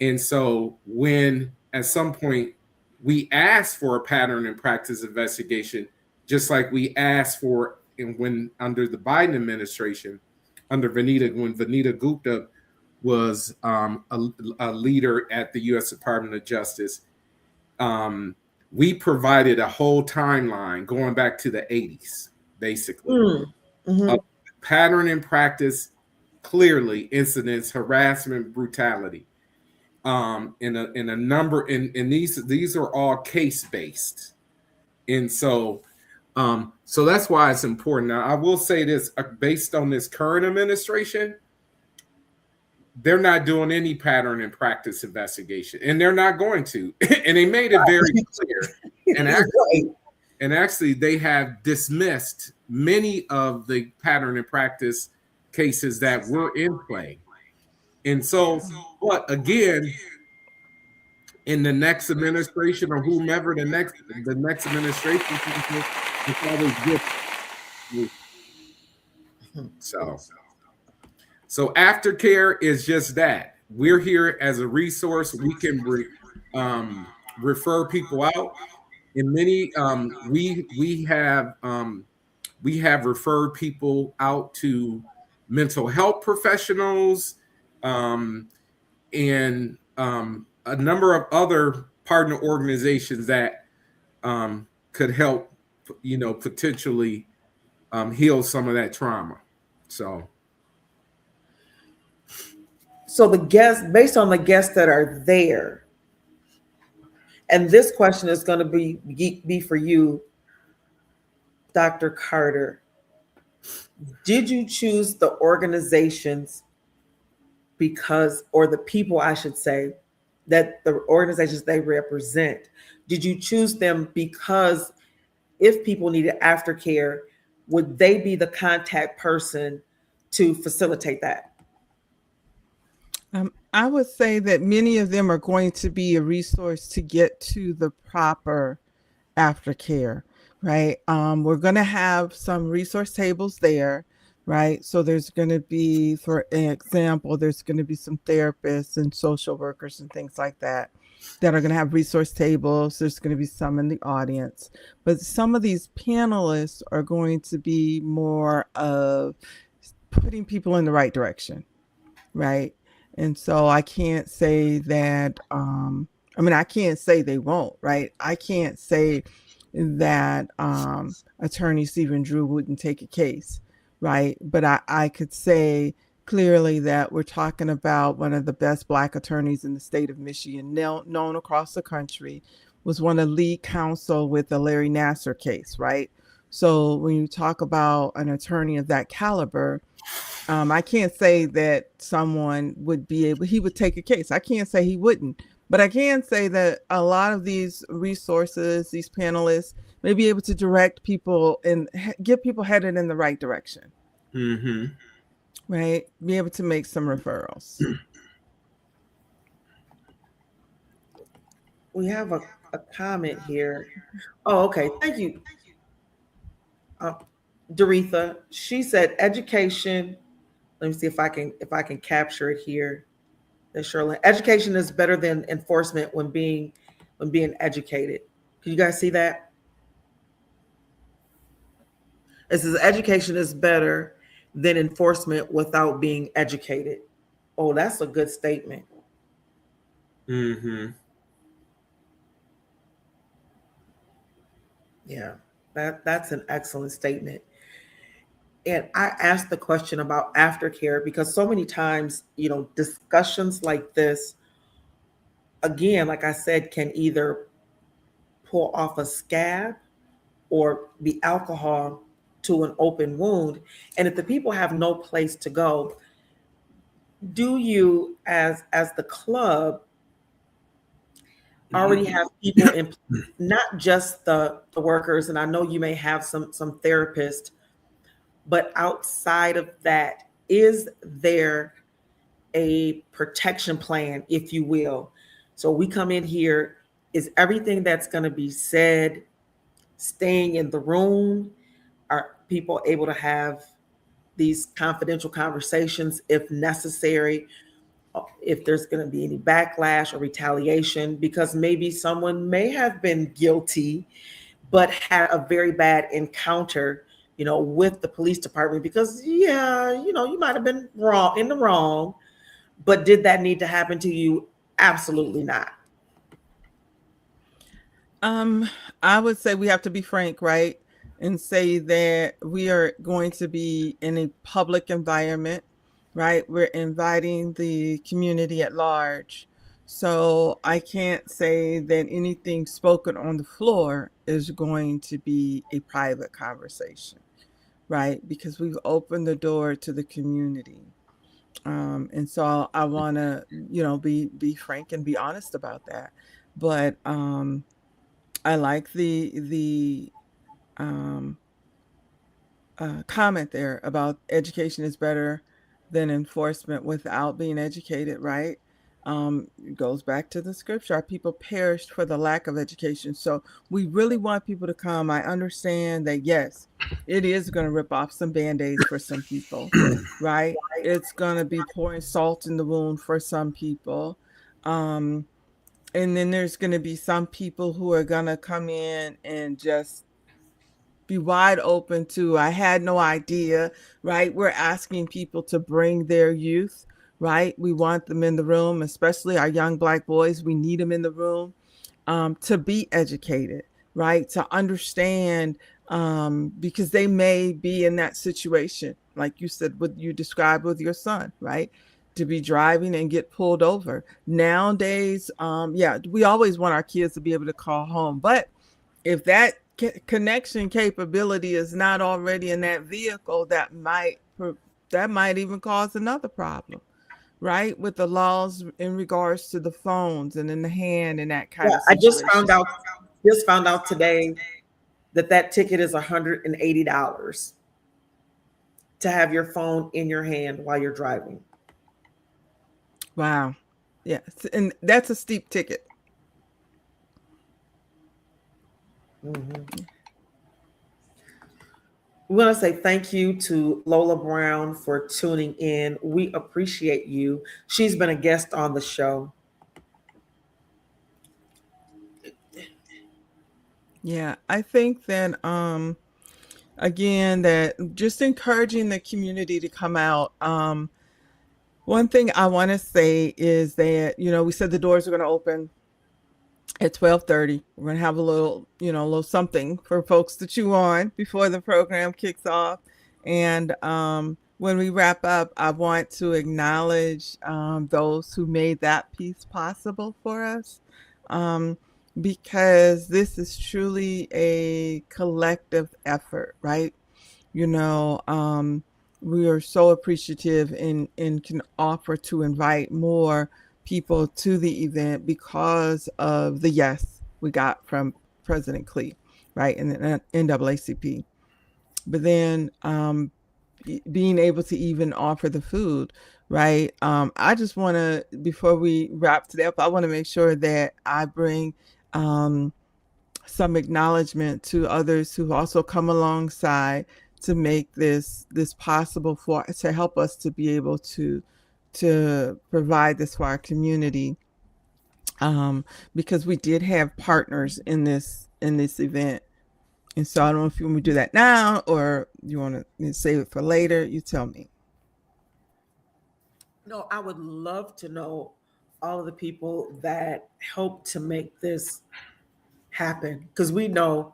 And so when at some point we ask for a pattern and practice investigation, just like we asked for when under the Biden administration, when Vanita Gupta was a leader at the U.S. Department of Justice, we provided a whole timeline going back to the 80s, basically, of pattern and practice, clearly incidents, harassment, brutality. In a number, and these are all case based, and so that's why it's important. Now, I will say this: based on this current administration, they're not doing any pattern and practice investigation, and they're not going to. And they made it very clear. And actually, they have dismissed many of the pattern and practice cases that were in play. And so, but again, in the next administration or whomever the next administration, it's always good. So aftercare is just that. We're here as a resource. We can refer people out. In many, we have referred people out to mental health professionals, and a number of other partner organizations that could help, potentially heal some of that trauma. So the guests, based on the guests that are there, and this question is going to be for you, Dr. Carter. Did you choose the organizations because, or the people, I should say, that the organizations they represent, did you choose them because if people needed aftercare, would they be the contact person to facilitate that? I would say that many of them are going to be a resource to get to the proper aftercare, right? We're going to have some resource tables there, right? So there's going to be, for example, there's going to be some therapists and social workers and things like that are going to have resource tables. There's going to be some in the audience, but some of these panelists are going to be more of putting people in the right direction, right? And so I can't say that, I can't say they won't, right? I can't say that Attorney Stephen Drew wouldn't take a case, right? But I could say clearly that we're talking about one of the best Black attorneys in the state of Michigan, known across the country, was one of lead counsel with the Larry Nassar case, right? So when you talk about an attorney of that caliber, I can't say that someone he would take a case. I can't say he wouldn't, but I can say that a lot of these resources, these panelists, may be able to direct people and get people headed in the right direction. Mm-hmm. Right? Be able to make some referrals. We have a comment here. Oh, okay. Thank you. Doretha, she said education. Let me see if I can capture it here. Shirley, education is better than enforcement when being educated. Can you guys see that? It says education is better than enforcement without being educated. Oh, that's a good statement. Mm-hmm. Yeah, that's an excellent statement. And I asked the question about aftercare because so many times, discussions like this, again, like I said, can either pull off a scab or be alcohol to an open wound. And if the people have no place to go, do you, as the club, already have people in, not just the workers, and I know you may have some therapists, but outside of that, is there a protection plan, if you will? So we come in here, is everything that's going to be said staying in the room? Are people able to have these confidential conversations if necessary? If there's going to be any backlash or retaliation, because maybe someone may have been guilty, but had a very bad encounter, with the police department because, you might have been in the wrong, but did that need to happen to you? Absolutely not. Um, I would say we have to be frank, right? And say that we are going to be in a public environment, right? We're inviting the community at large. So I can't say that anything spoken on the floor is going to be a private conversation, right? Because we've opened the door to the community. And so I want to, be frank and be honest about that. But I like the um, comment there about education is better than enforcement without being educated, right? It goes back to the scripture. Our people perished for the lack of education. So we really want people to come. I understand that, yes, it is going to rip off some band-aids for some people, right? It's going to be pouring salt in the wound for some people. Um, and then there's going to be some people who are going to come in and just be wide open to, I had no idea, right? We're asking people to bring their youth, right? We want them in the room, especially our young Black boys. We need them in the room to be educated, right? To understand, because they may be in that situation, like you said, what you described with your son, right? To be driving and get pulled over. Nowadays, yeah, we always want our kids to be able to call home, but if that connection capability is not already in that vehicle, that might even cause another problem, right? With the laws in regards to the phones and in the hand and that kind Yeah, of I just situation. found out today that ticket is $180 to have your phone in your hand while you're driving. Wow. Yes, and that's a steep ticket. Mhm. We want to say thank you to Lola Brown for tuning in. We appreciate you. She's been a guest on the show. Yeah, I think that again, that just encouraging the community to come out. One thing I want to say is that, we said the doors are going to open at 12:30. We're going to have a little, a little something for folks to chew on before the program kicks off. And when we wrap up, I want to acknowledge those who made that piece possible for us. Um, because this is truly a collective effort, right? you know um, we are so appreciative and can offer to invite more people to the event because of the yes we got from President Clee, right, and the NAACP. But then being able to even offer the food, right? I just want to, before we wrap today up, I want to make sure that I bring um, some acknowledgement to others who also come alongside to make this possible, for to help us to be able to provide this for our community, because we did have partners in this event. And so I don't know if you want me to do that now or you want to save it for later. You tell me. No, I would love to know all of the people that helped to make this happen, because we know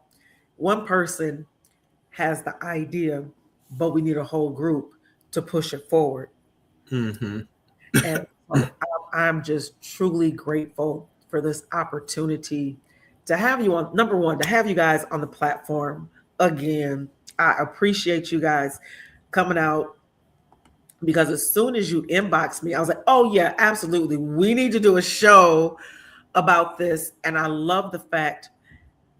one person has the idea, but we need a whole group to push it forward. Mm-hmm. And so I'm just truly grateful for this opportunity to have you on, number one, to have you guys on the platform again. I appreciate you guys coming out, because as soon as you inboxed me, I was like, oh, yeah, absolutely. We need to do a show about this. And I love the fact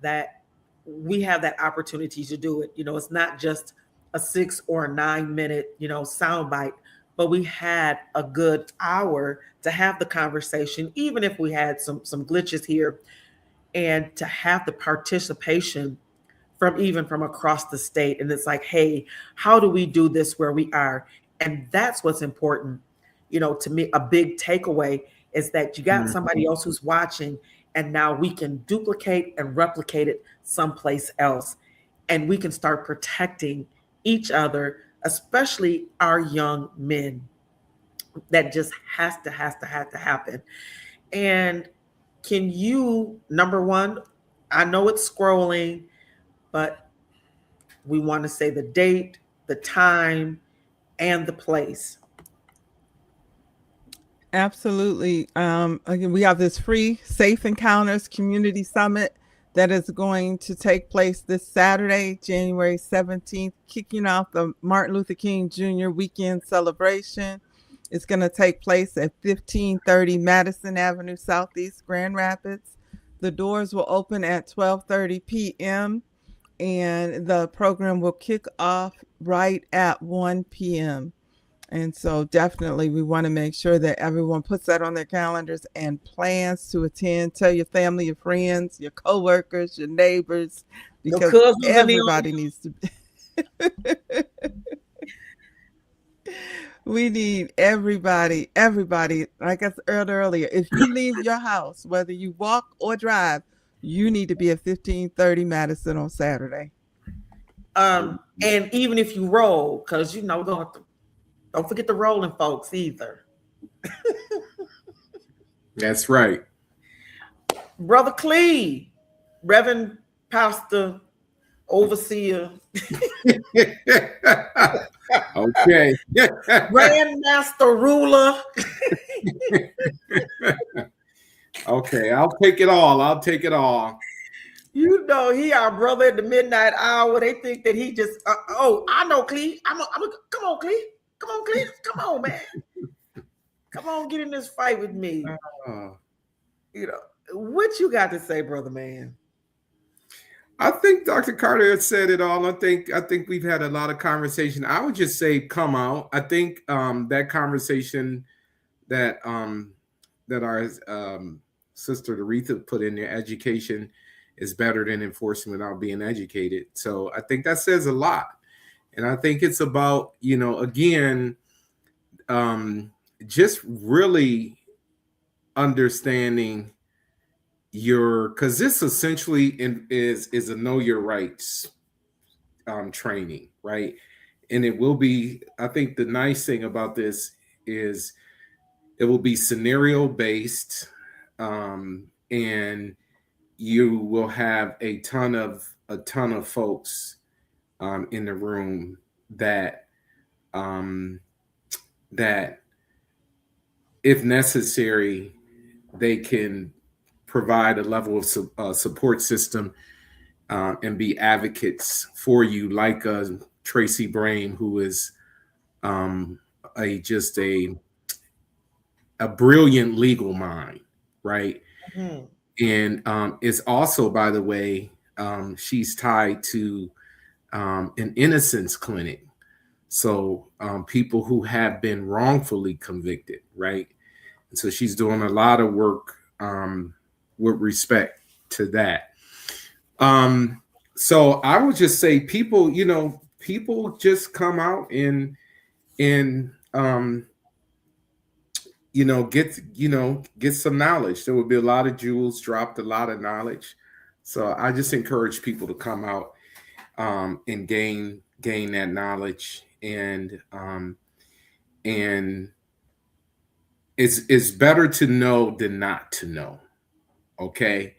that we have that opportunity to do it. It's not just a 6 or 9 minute, soundbite, but we had a good hour to have the conversation, even if we had some glitches here, and to have the participation from across the state. And it's like, hey, how do we do this where we are? And that's what's important. To me, a big takeaway is that you got somebody else who's watching, and now we can duplicate and replicate it someplace else. And we can start protecting each other, especially our young men. That just has to happen. And can you, number one, I know it's scrolling, but we want to say the date, the time, and the place. Absolutely. Again, we have this free Safe Encounters Community Summit that is going to take place this Saturday, January 17th, kicking off the Martin Luther King Jr. weekend celebration. It's going to take place at 1530 Madison Avenue Southeast, Grand Rapids. The doors will open at 12:30 p.m. and the program will kick off right at 1 p.m. And so definitely we want to make sure that everyone puts that on their calendars and plans to attend. Tell your family, your friends, your coworkers, your neighbors, Your because cousins in the everybody needs to we need everybody. Like I said earlier, if you leave your house, whether you walk or drive, you need to be at 1530 Madison on Saturday. And even if you roll, because you know, don't forget the rolling folks either. That's right. Brother Clee, Reverend Pastor Overseer, Okay. Grandmaster Ruler. Okay, I'll take it all. I'll take it all. You know, he our brother at the midnight hour. They think that he just, oh, I know Clee. Come on, Clee. Come on, Clee. Come on, man. Come on, get in this fight with me. You know, what you got to say, brother man? I think Dr. Carter has said it all. I think we've had a lot of conversation. I would just say come out. I think that conversation that that our sister Aretha put in there, education is better than enforcing without being educated. So I think that says a lot. And I think it's about, you know, again, just really understanding because this essentially is a know your rights training, right? And it will be, I think the nice thing about this is it will be scenario based, and you will have a ton of folks in the room that that if necessary they can provide a level of support system and be advocates for you, like Tracy Brame, who is just a brilliant legal mind, right? Mm-hmm. And is also, by the way, she's tied to an innocence clinic. So people who have been wrongfully convicted, right? And so she's doing a lot of work with respect to that. So I would just say people, you know, people just come out and get some knowledge. There will be a lot of jewels dropped, a lot of knowledge. So I just encourage people to come out and gain that knowledge, and it's better to know than not to know. Okay,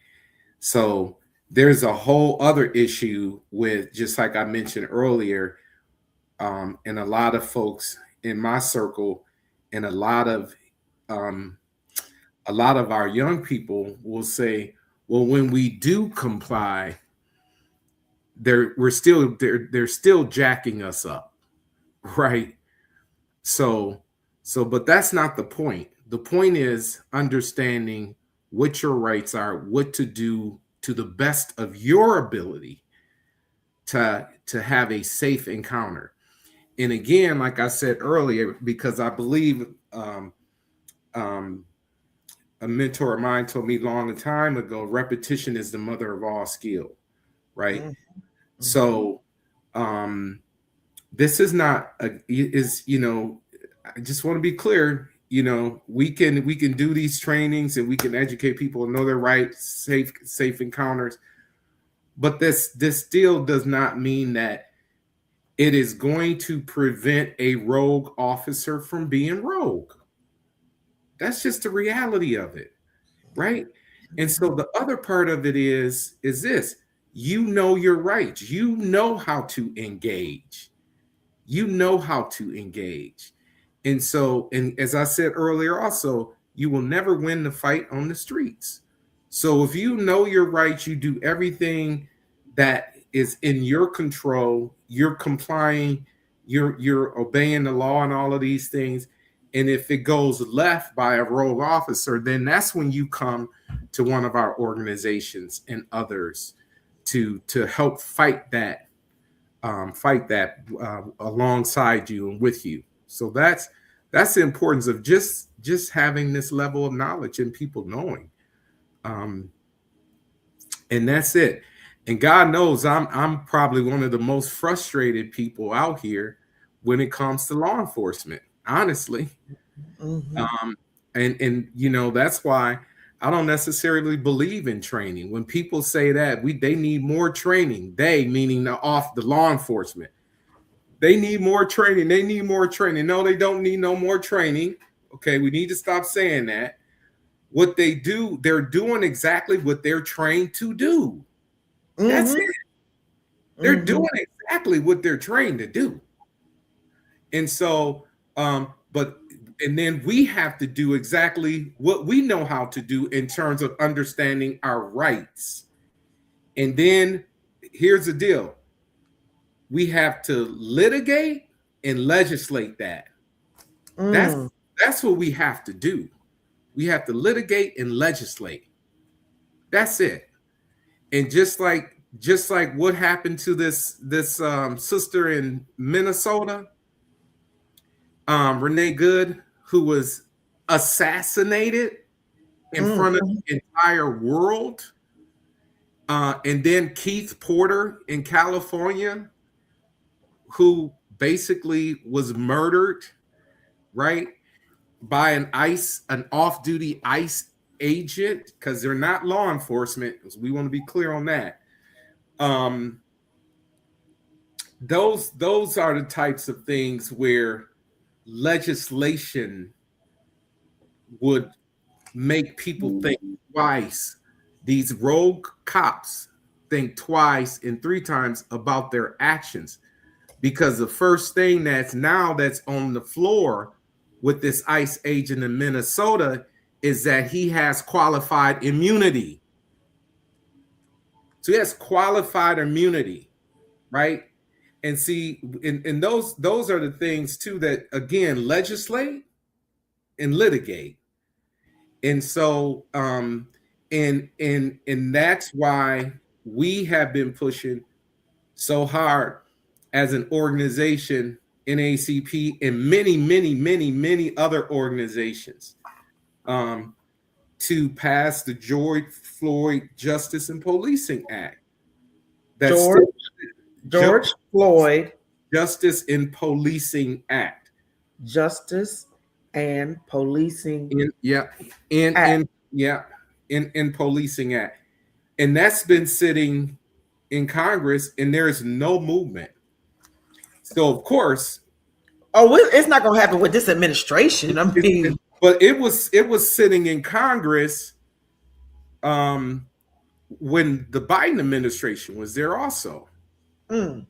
so there's a whole other issue with, just like I mentioned earlier, and a lot of folks in my circle, and a lot of our young people will say, well, when we do comply, they're still jacking us up, right? So but that's not the point. The point is understanding what your rights are, what to do to the best of your ability to have a safe encounter. And again, like I said earlier, because I believe a mentor of mine told me long time ago, repetition is the mother of all skill, right? Mm-hmm. So this is not I just want to be clear, you know, we can do these trainings and we can educate people and know their rights, safe encounters. But this still does not mean that it is going to prevent a rogue officer from being rogue. That's just the reality of it, right? And so the other part of it is this: you know your rights, you know how to engage, you know how to engage. And so, and as I said earlier, also, you will never win the fight on the streets. So if you know your rights, you do everything that is in your control, you're complying, you're obeying the law and all of these things. And if it goes left by a rogue officer, then that's when you come to one of our organizations and others to help fight that alongside you and with you. So that's the importance of just having this level of knowledge and people knowing, and that's it. And God knows I'm probably one of the most frustrated people out here when it comes to law enforcement, honestly. Mm-hmm. And you know, that's why I don't necessarily believe in training. When people say that they need more training, they meaning the law enforcement, they need more training. They need more training. No, they don't need no more training. Okay, we need to stop saying that. What they do, they're doing exactly what they're trained to do. That's it. They're doing exactly what they're trained to do. And so, and then we have to do exactly what we know how to do in terms of understanding our rights. And then here's the deal: we have to litigate and legislate that. That's what we have to do. We have to litigate and legislate. That's it. And just like what happened to this sister in Minnesota, Renee Good, who was assassinated in front of the entire world, and then Keith Porter in California, who basically was murdered, right, by an off-duty ICE agent, because they're not law enforcement. We want to be clear on that. Those are the types of things where legislation would make people think twice. These rogue cops think twice and three times about their actions, because the first thing that's on the floor with this ICE agent in Minnesota is that he has qualified immunity. So he has qualified immunity, right? And see, and those are the things too that, again, legislate and litigate. And so and that's why we have been pushing so hard as an organization, NAACP, and many other organizations, to pass the George Floyd Justice and Policing Act. That's George Floyd Justice and Policing Act. Justice and Policing in Policing Act. And that's been sitting in Congress, and there's no movement. So of course, it's not going to happen with this administration. I mean, but it was sitting in Congress when the Biden administration was there also. And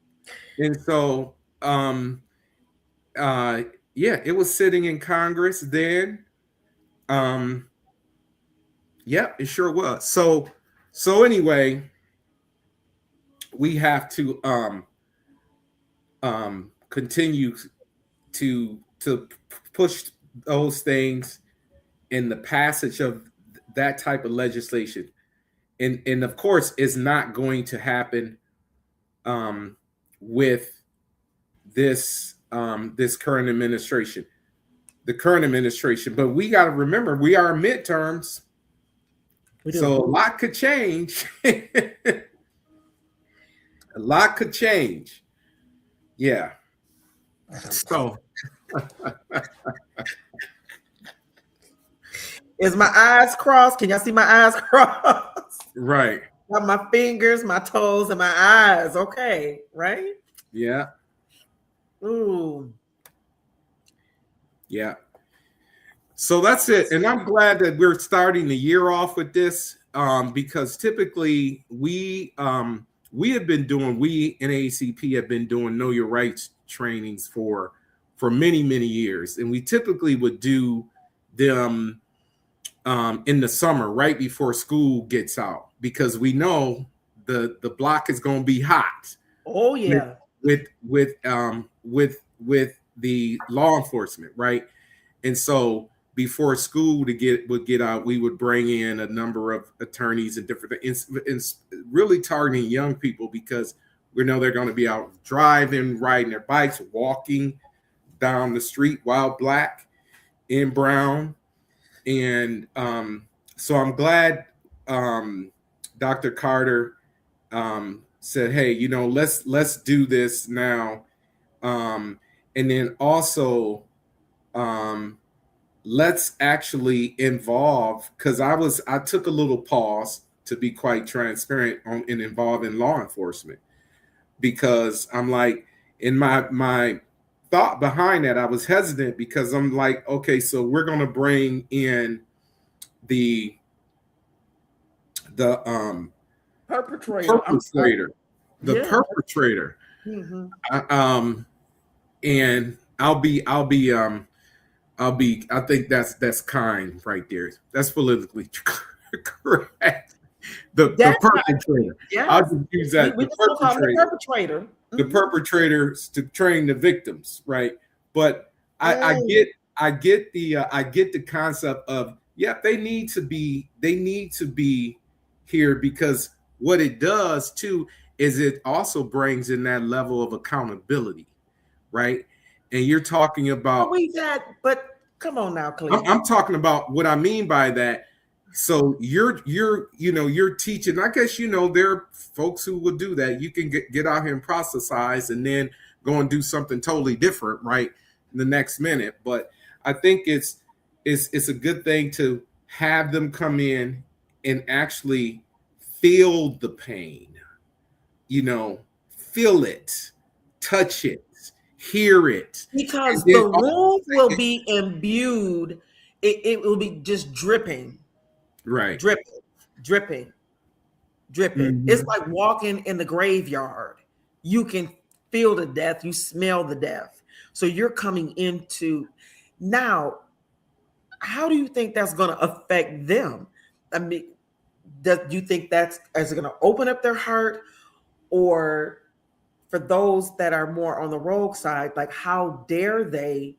so it was sitting in Congress then. It sure was. So anyway, we have to continue to push those things in the passage of that type of legislation. And of course, it's not going to happen with this current administration. But we got to remember, we are midterms, so a lot could change. A lot could change. Yeah. So is my eyes crossed? Can y'all see my eyes crossed? Right. Got my fingers, my toes, and my eyes. Okay, right? Yeah. Ooh. Yeah. So that's it. And I'm glad that we're starting the year off with this, because typically we in AACP have been doing Know Your Rights trainings for many years, and we typically would do them in the summer right before school gets out, because we know the block is going to be hot. Oh yeah. With the law enforcement, right? And so before school would get out, we would bring in a number of attorneys and different things, and really targeting young people, because we know they're going to be out driving, riding their bikes, walking down the street while black and brown. And so I'm glad Dr. Carter said, hey, let's do this now. And then also let's actually involve, because I took a little pause, to be quite transparent, and involved in law enforcement, because I'm like, in my thought behind that, I was hesitant, because I'm like, okay, so we're going to bring in the perpetrator, Mm-hmm. And I think that's kind right there. That's politically correct. The perpetrator. Yeah. I'll just use that. We call him the perpetrator. Mm-hmm. The perpetrators to train the victims, right? But I get the concept of, they need to be here, because what it does too is it also brings in that level of accountability, right? And you're talking about but come on now, Cleve. I'm talking about what I mean by that. So you're teaching. I guess there are folks who will do that. You can get out here and processize, and then go and do something totally different, right, the next minute. But I think it's a good thing to have them come in and actually feel the pain, feel it, touch it, hear it, because the room will be imbued. It will be just dripping. Right. Dripping. Mm-hmm. It's like walking in the graveyard. You can feel the death, you smell the death. So you're coming into now. How do you think that's going to affect them? I mean, do you think is it going to open up their heart? Or for those that are more on the rogue side, like, how dare they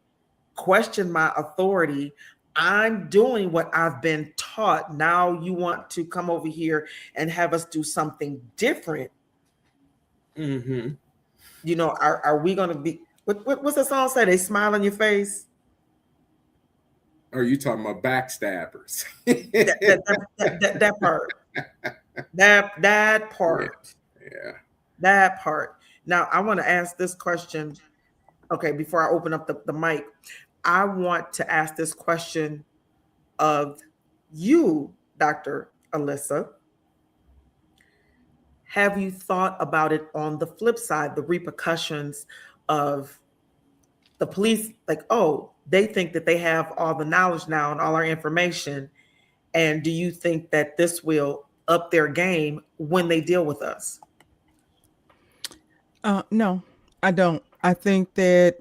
question my authority? I'm doing what I've been taught. Now you want to come over here and have us do something different. Mm-hmm. Are we going to be, what's the song say? They smile on your face. Are you talking about backstabbers? that part. That part. Yeah. That part. Now I want to ask this question. Okay, before I open up the mic, I want to ask this question of you, Dr. Alisa. Have you thought about it on the flip side, the repercussions of the police? Like, oh, they think that they have all the knowledge now and all our information. And do you think that this will up their game when they deal with us? No, I don't. I think that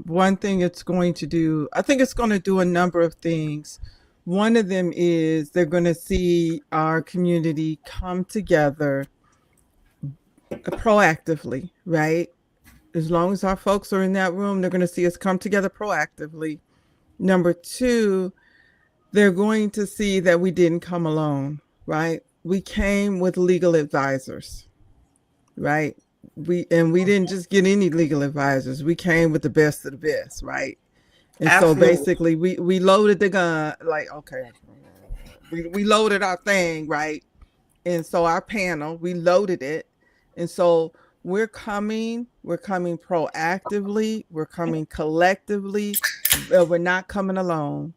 one thing it's going to do, I think it's going to do a number of things. One of them is they're going to see our community come together proactively, right? As long as our folks are in that room, they're going to see us come together proactively. Number two, they're going to see that we didn't come alone, right? We came with legal advisors, right? We didn't just get any legal advisors. We came with the best of the best, right? And Absolutely. So basically we loaded the gun, like, okay, we loaded our thing, right? And so our panel, we loaded it. And so we're coming proactively, we're coming collectively, we're not coming alone.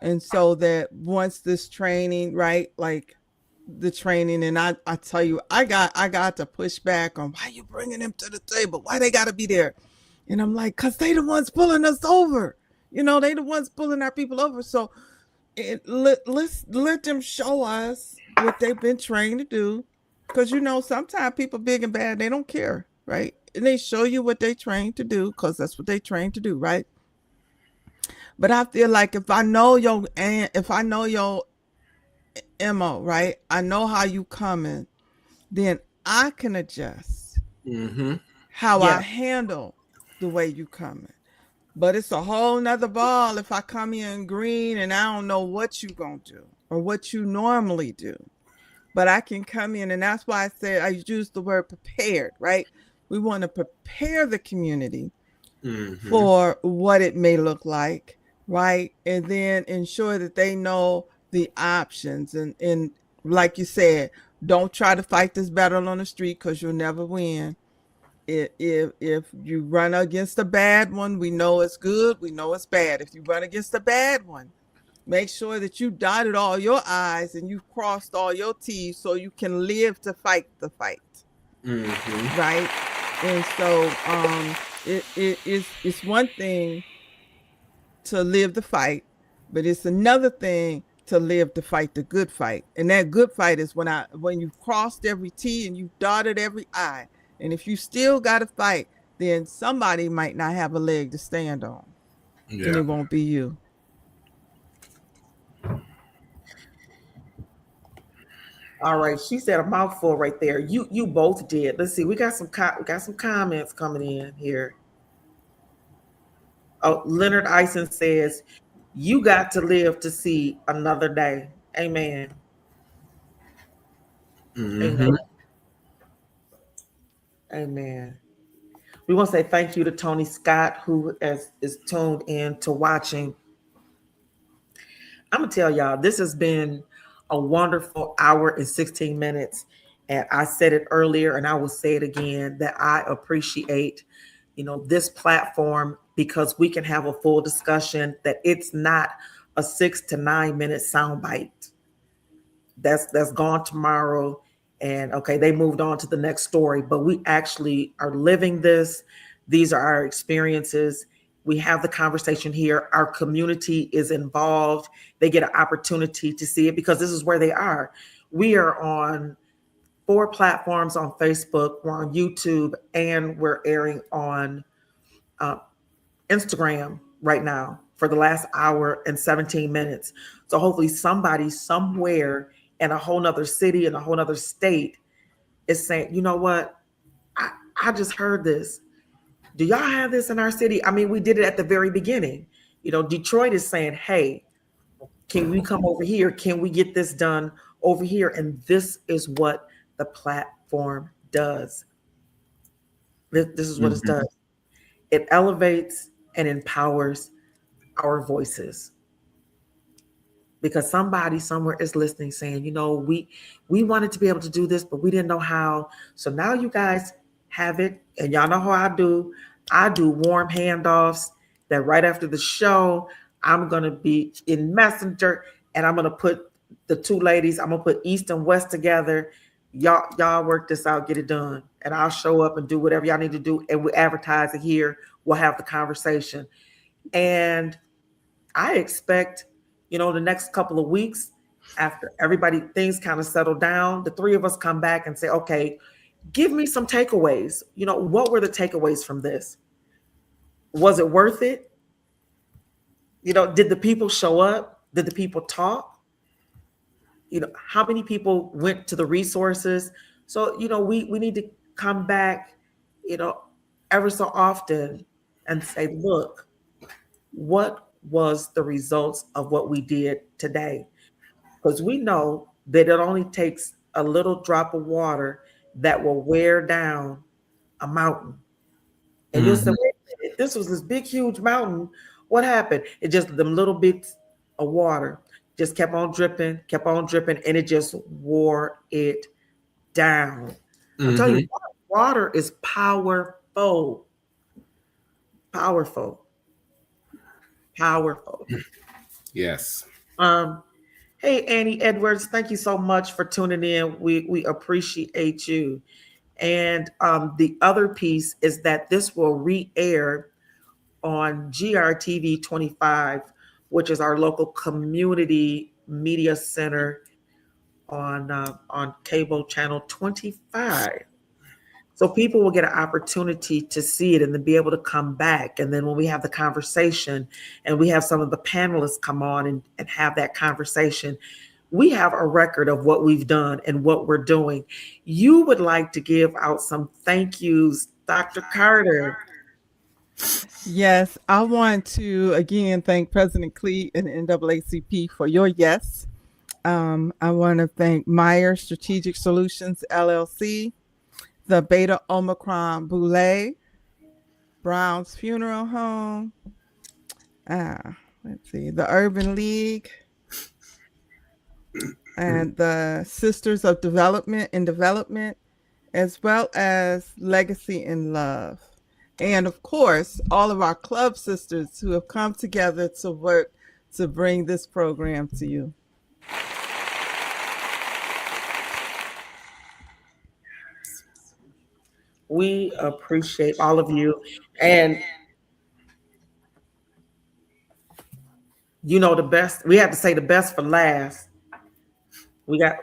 And so that once this training, right, like the training, and I tell you, I got to push back on why you bringing them to the table, why they got to be there. And I'm like, because they the ones pulling us over, they the ones pulling our people over. So let's let them show us what they've been trained to do. Because sometimes people big and bad, they don't care, right? And they show you what they trained to do because that's what they trained to do, right? But I feel like if I know your MO, right? I know how you coming, then I can adjust Mm-hmm. how I Yeah. handle the way you coming. But it's a whole nother ball if I come in green and I don't know what you gonna do or what you normally do. But I can come in, and that's why I said I use the word prepared, right? We want to prepare the community Mm-hmm. for what it may look like, right? And then ensure that they know the options. And like you said, don't try to fight this battle on the street because you'll never win. If you run against a bad one, we know it's good, we know it's bad. If you run against a bad one, make sure that you dotted all your I's and you've crossed all your T's so you can live to fight the fight, Mm-hmm. right? And so it's one thing to live the fight, but it's another thing to live to fight the good fight. And that good fight is when you've crossed every T and you've dotted every I. And if you still got to fight, then somebody might not have a leg to stand on, and Yeah. it won't be you. All right. She said a mouthful right there. You both did. Let's see. We got some comments coming in here. Oh, Leonard Eisen says, "You got to live to see another day." Amen. Amen. Mm-hmm. Amen. We want to say thank you to Tony Scott, who is tuned in to watching. I'm gonna tell y'all, this has been a wonderful hour and 16 minutes. And I said it earlier, and I will say it again, that I appreciate, this platform because we can have a full discussion. That it's not a 6 to 9 minute soundbite that's gone tomorrow, and okay, they moved on to the next story, but we actually are living this. These are our experiences. We have the conversation here. Our community is involved. They get an opportunity to see it because this is where they are. We are on 4 platforms: on Facebook, we're on YouTube, and we're airing on uh, Instagram right now for the last hour and 17 minutes. So hopefully somebody somewhere in a whole nother city, in a whole nother state, is saying, you know what? I just heard this. Do y'all have this in our city? I mean, we did it at the very beginning. Detroit is saying, hey, can we come over here? Can we get this done over here? And this is what the platform does. This is what it Mm-hmm. does. It elevates and empowers our voices, because somebody somewhere is listening saying, we wanted to be able to do this, but we didn't know how. So now you guys have it, and y'all know how I do warm handoffs. That right after the show, I'm going to be in Messenger, and I'm going to put the two ladies, I'm going to put East and West together. Y'all work this out, get it done, and I'll show up and do whatever y'all need to do, and we advertise it here. We'll have the conversation. And I expect, the next couple of weeks, after everybody, things kind of settle down, the three of us come back and say, okay, give me some takeaways. What were the takeaways from this? Was it worth it? Did the people show up? Did the people talk? How many people went to the resources? So, we need to come back, you know, ever so often and say, look, what was the results of what we did today? Because we know that it only takes a little drop of water that will wear down a mountain. And you'll say, Mm-hmm. wait a minute, this was this big, huge mountain. What happened? It just, them little bits of water just kept on dripping, and it just wore it down. I'm telling you, Mm-hmm. water is powerful, powerful, powerful. Yes. Um, Hey, Annie Edwards, thank you so much for tuning in. We appreciate you. And the other piece is that this will re-air on GRTV 25, which is our local community media center on cable channel 25. So people will get an opportunity to see it and then be able to come back. And then when we have the conversation and we have some of the panelists come on and have that conversation, we have a record of what we've done and what we're doing. You would like to give out some thank yous, Dr. Carter. Yes, I want to again thank President Clee and NAACP for your yes. I want to thank Meyer Strategic Solutions LLC, the Beta Omicron Boulay, Brown's Funeral Home, let's see, the Urban League, and the Sisters of Development and Development, as well as Legacy and Love. And of course, all of our club sisters who have come together to work to bring this program to you. We appreciate all of you. And you know the best, we have to say the best for last. We got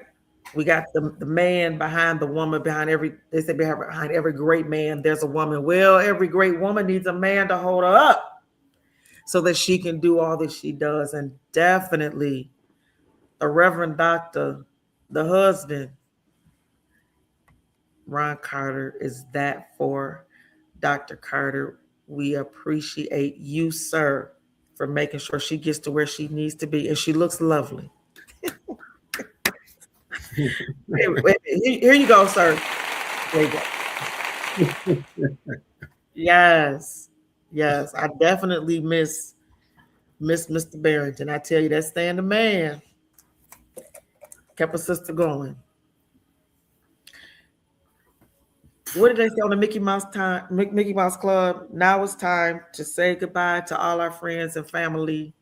the man behind the woman, behind every, they say behind every great man, there's a woman. Well, every great woman needs a man to hold her up so that she can do all that she does. And definitely the Reverend Doctor, the husband, Ron Carter, is that for Dr. Carter. We appreciate you, sir, for making sure she gets to where she needs to be. And she looks lovely. Here you go, sir. There you go. Yes. Yes. I definitely miss Mr. Barrington. I tell you, that stand the man kept a sister going. What did they say on the Mickey Mouse Club? Now it's time to say goodbye to all our friends and family.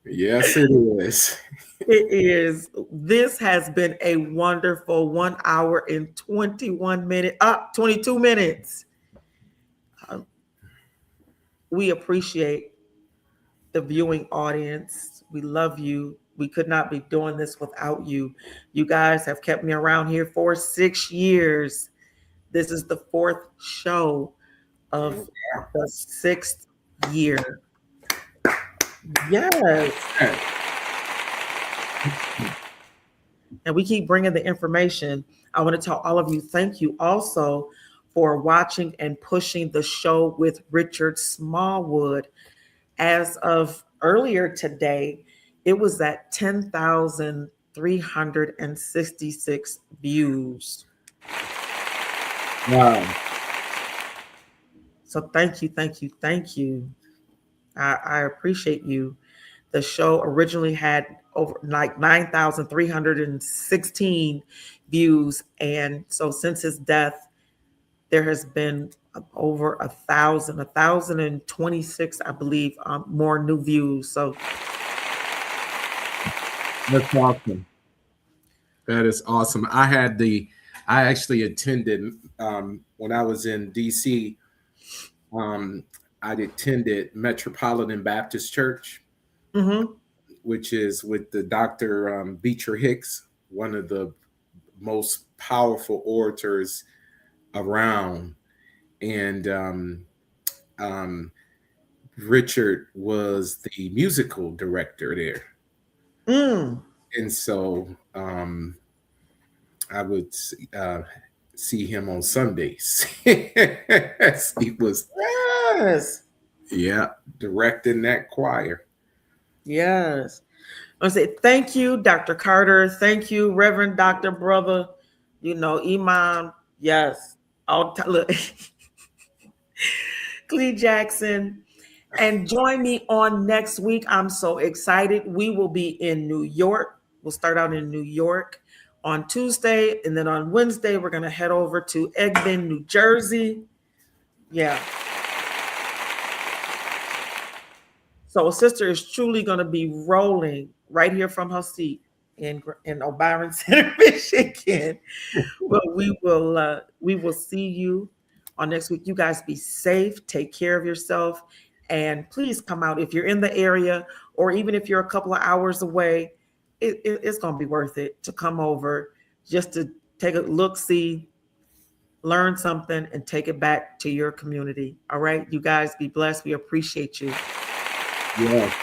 Yes, it is. It is. This has been a wonderful 1 hour and 21 minutes, 22 minutes. We appreciate the viewing audience. We love you. We could not be doing this without you. You guys have kept me around here for 6 years. This is the 4th show of the 6th year. Yes. And we keep bringing the information. I want to tell all of you, thank you also for watching and pushing the show with Richard Smallwood. As of earlier today, it was at 10,366 views. Wow. So thank you, thank you, thank you. I appreciate you. The show originally had over like 9,316 views. And so since his death, there has been over 1,026, I believe, more new views. So that's awesome. That is awesome. I actually attended when I was in DC. I attended Metropolitan Baptist Church, which is with the Dr. Beecher Hicks, one of the most powerful orators around. And Richard was the musical director there. And so I would see him on Sundays. He was directing that choir. Yes. I say thank you, Dr. Carter. Thank you, Reverend Dr. Brother. Imam. Yes. Look. Clee Jackson. And join me on next week. I'm so excited. We will be in New York. We'll start out in New York on Tuesday. And then on Wednesday, we're going to head over to Egmont, New Jersey. Yeah. So a sister is truly going to be rolling right here from her seat in O'Byron Center, Michigan. But we will see you on next week. You guys be safe. Take care of yourself. And please come out if you're in the area, or even if you're a couple of hours away. It's going to be worth it to come over just to take a look, see, learn something, and take it back to your community. All right, you guys be blessed. We appreciate you. Yeah.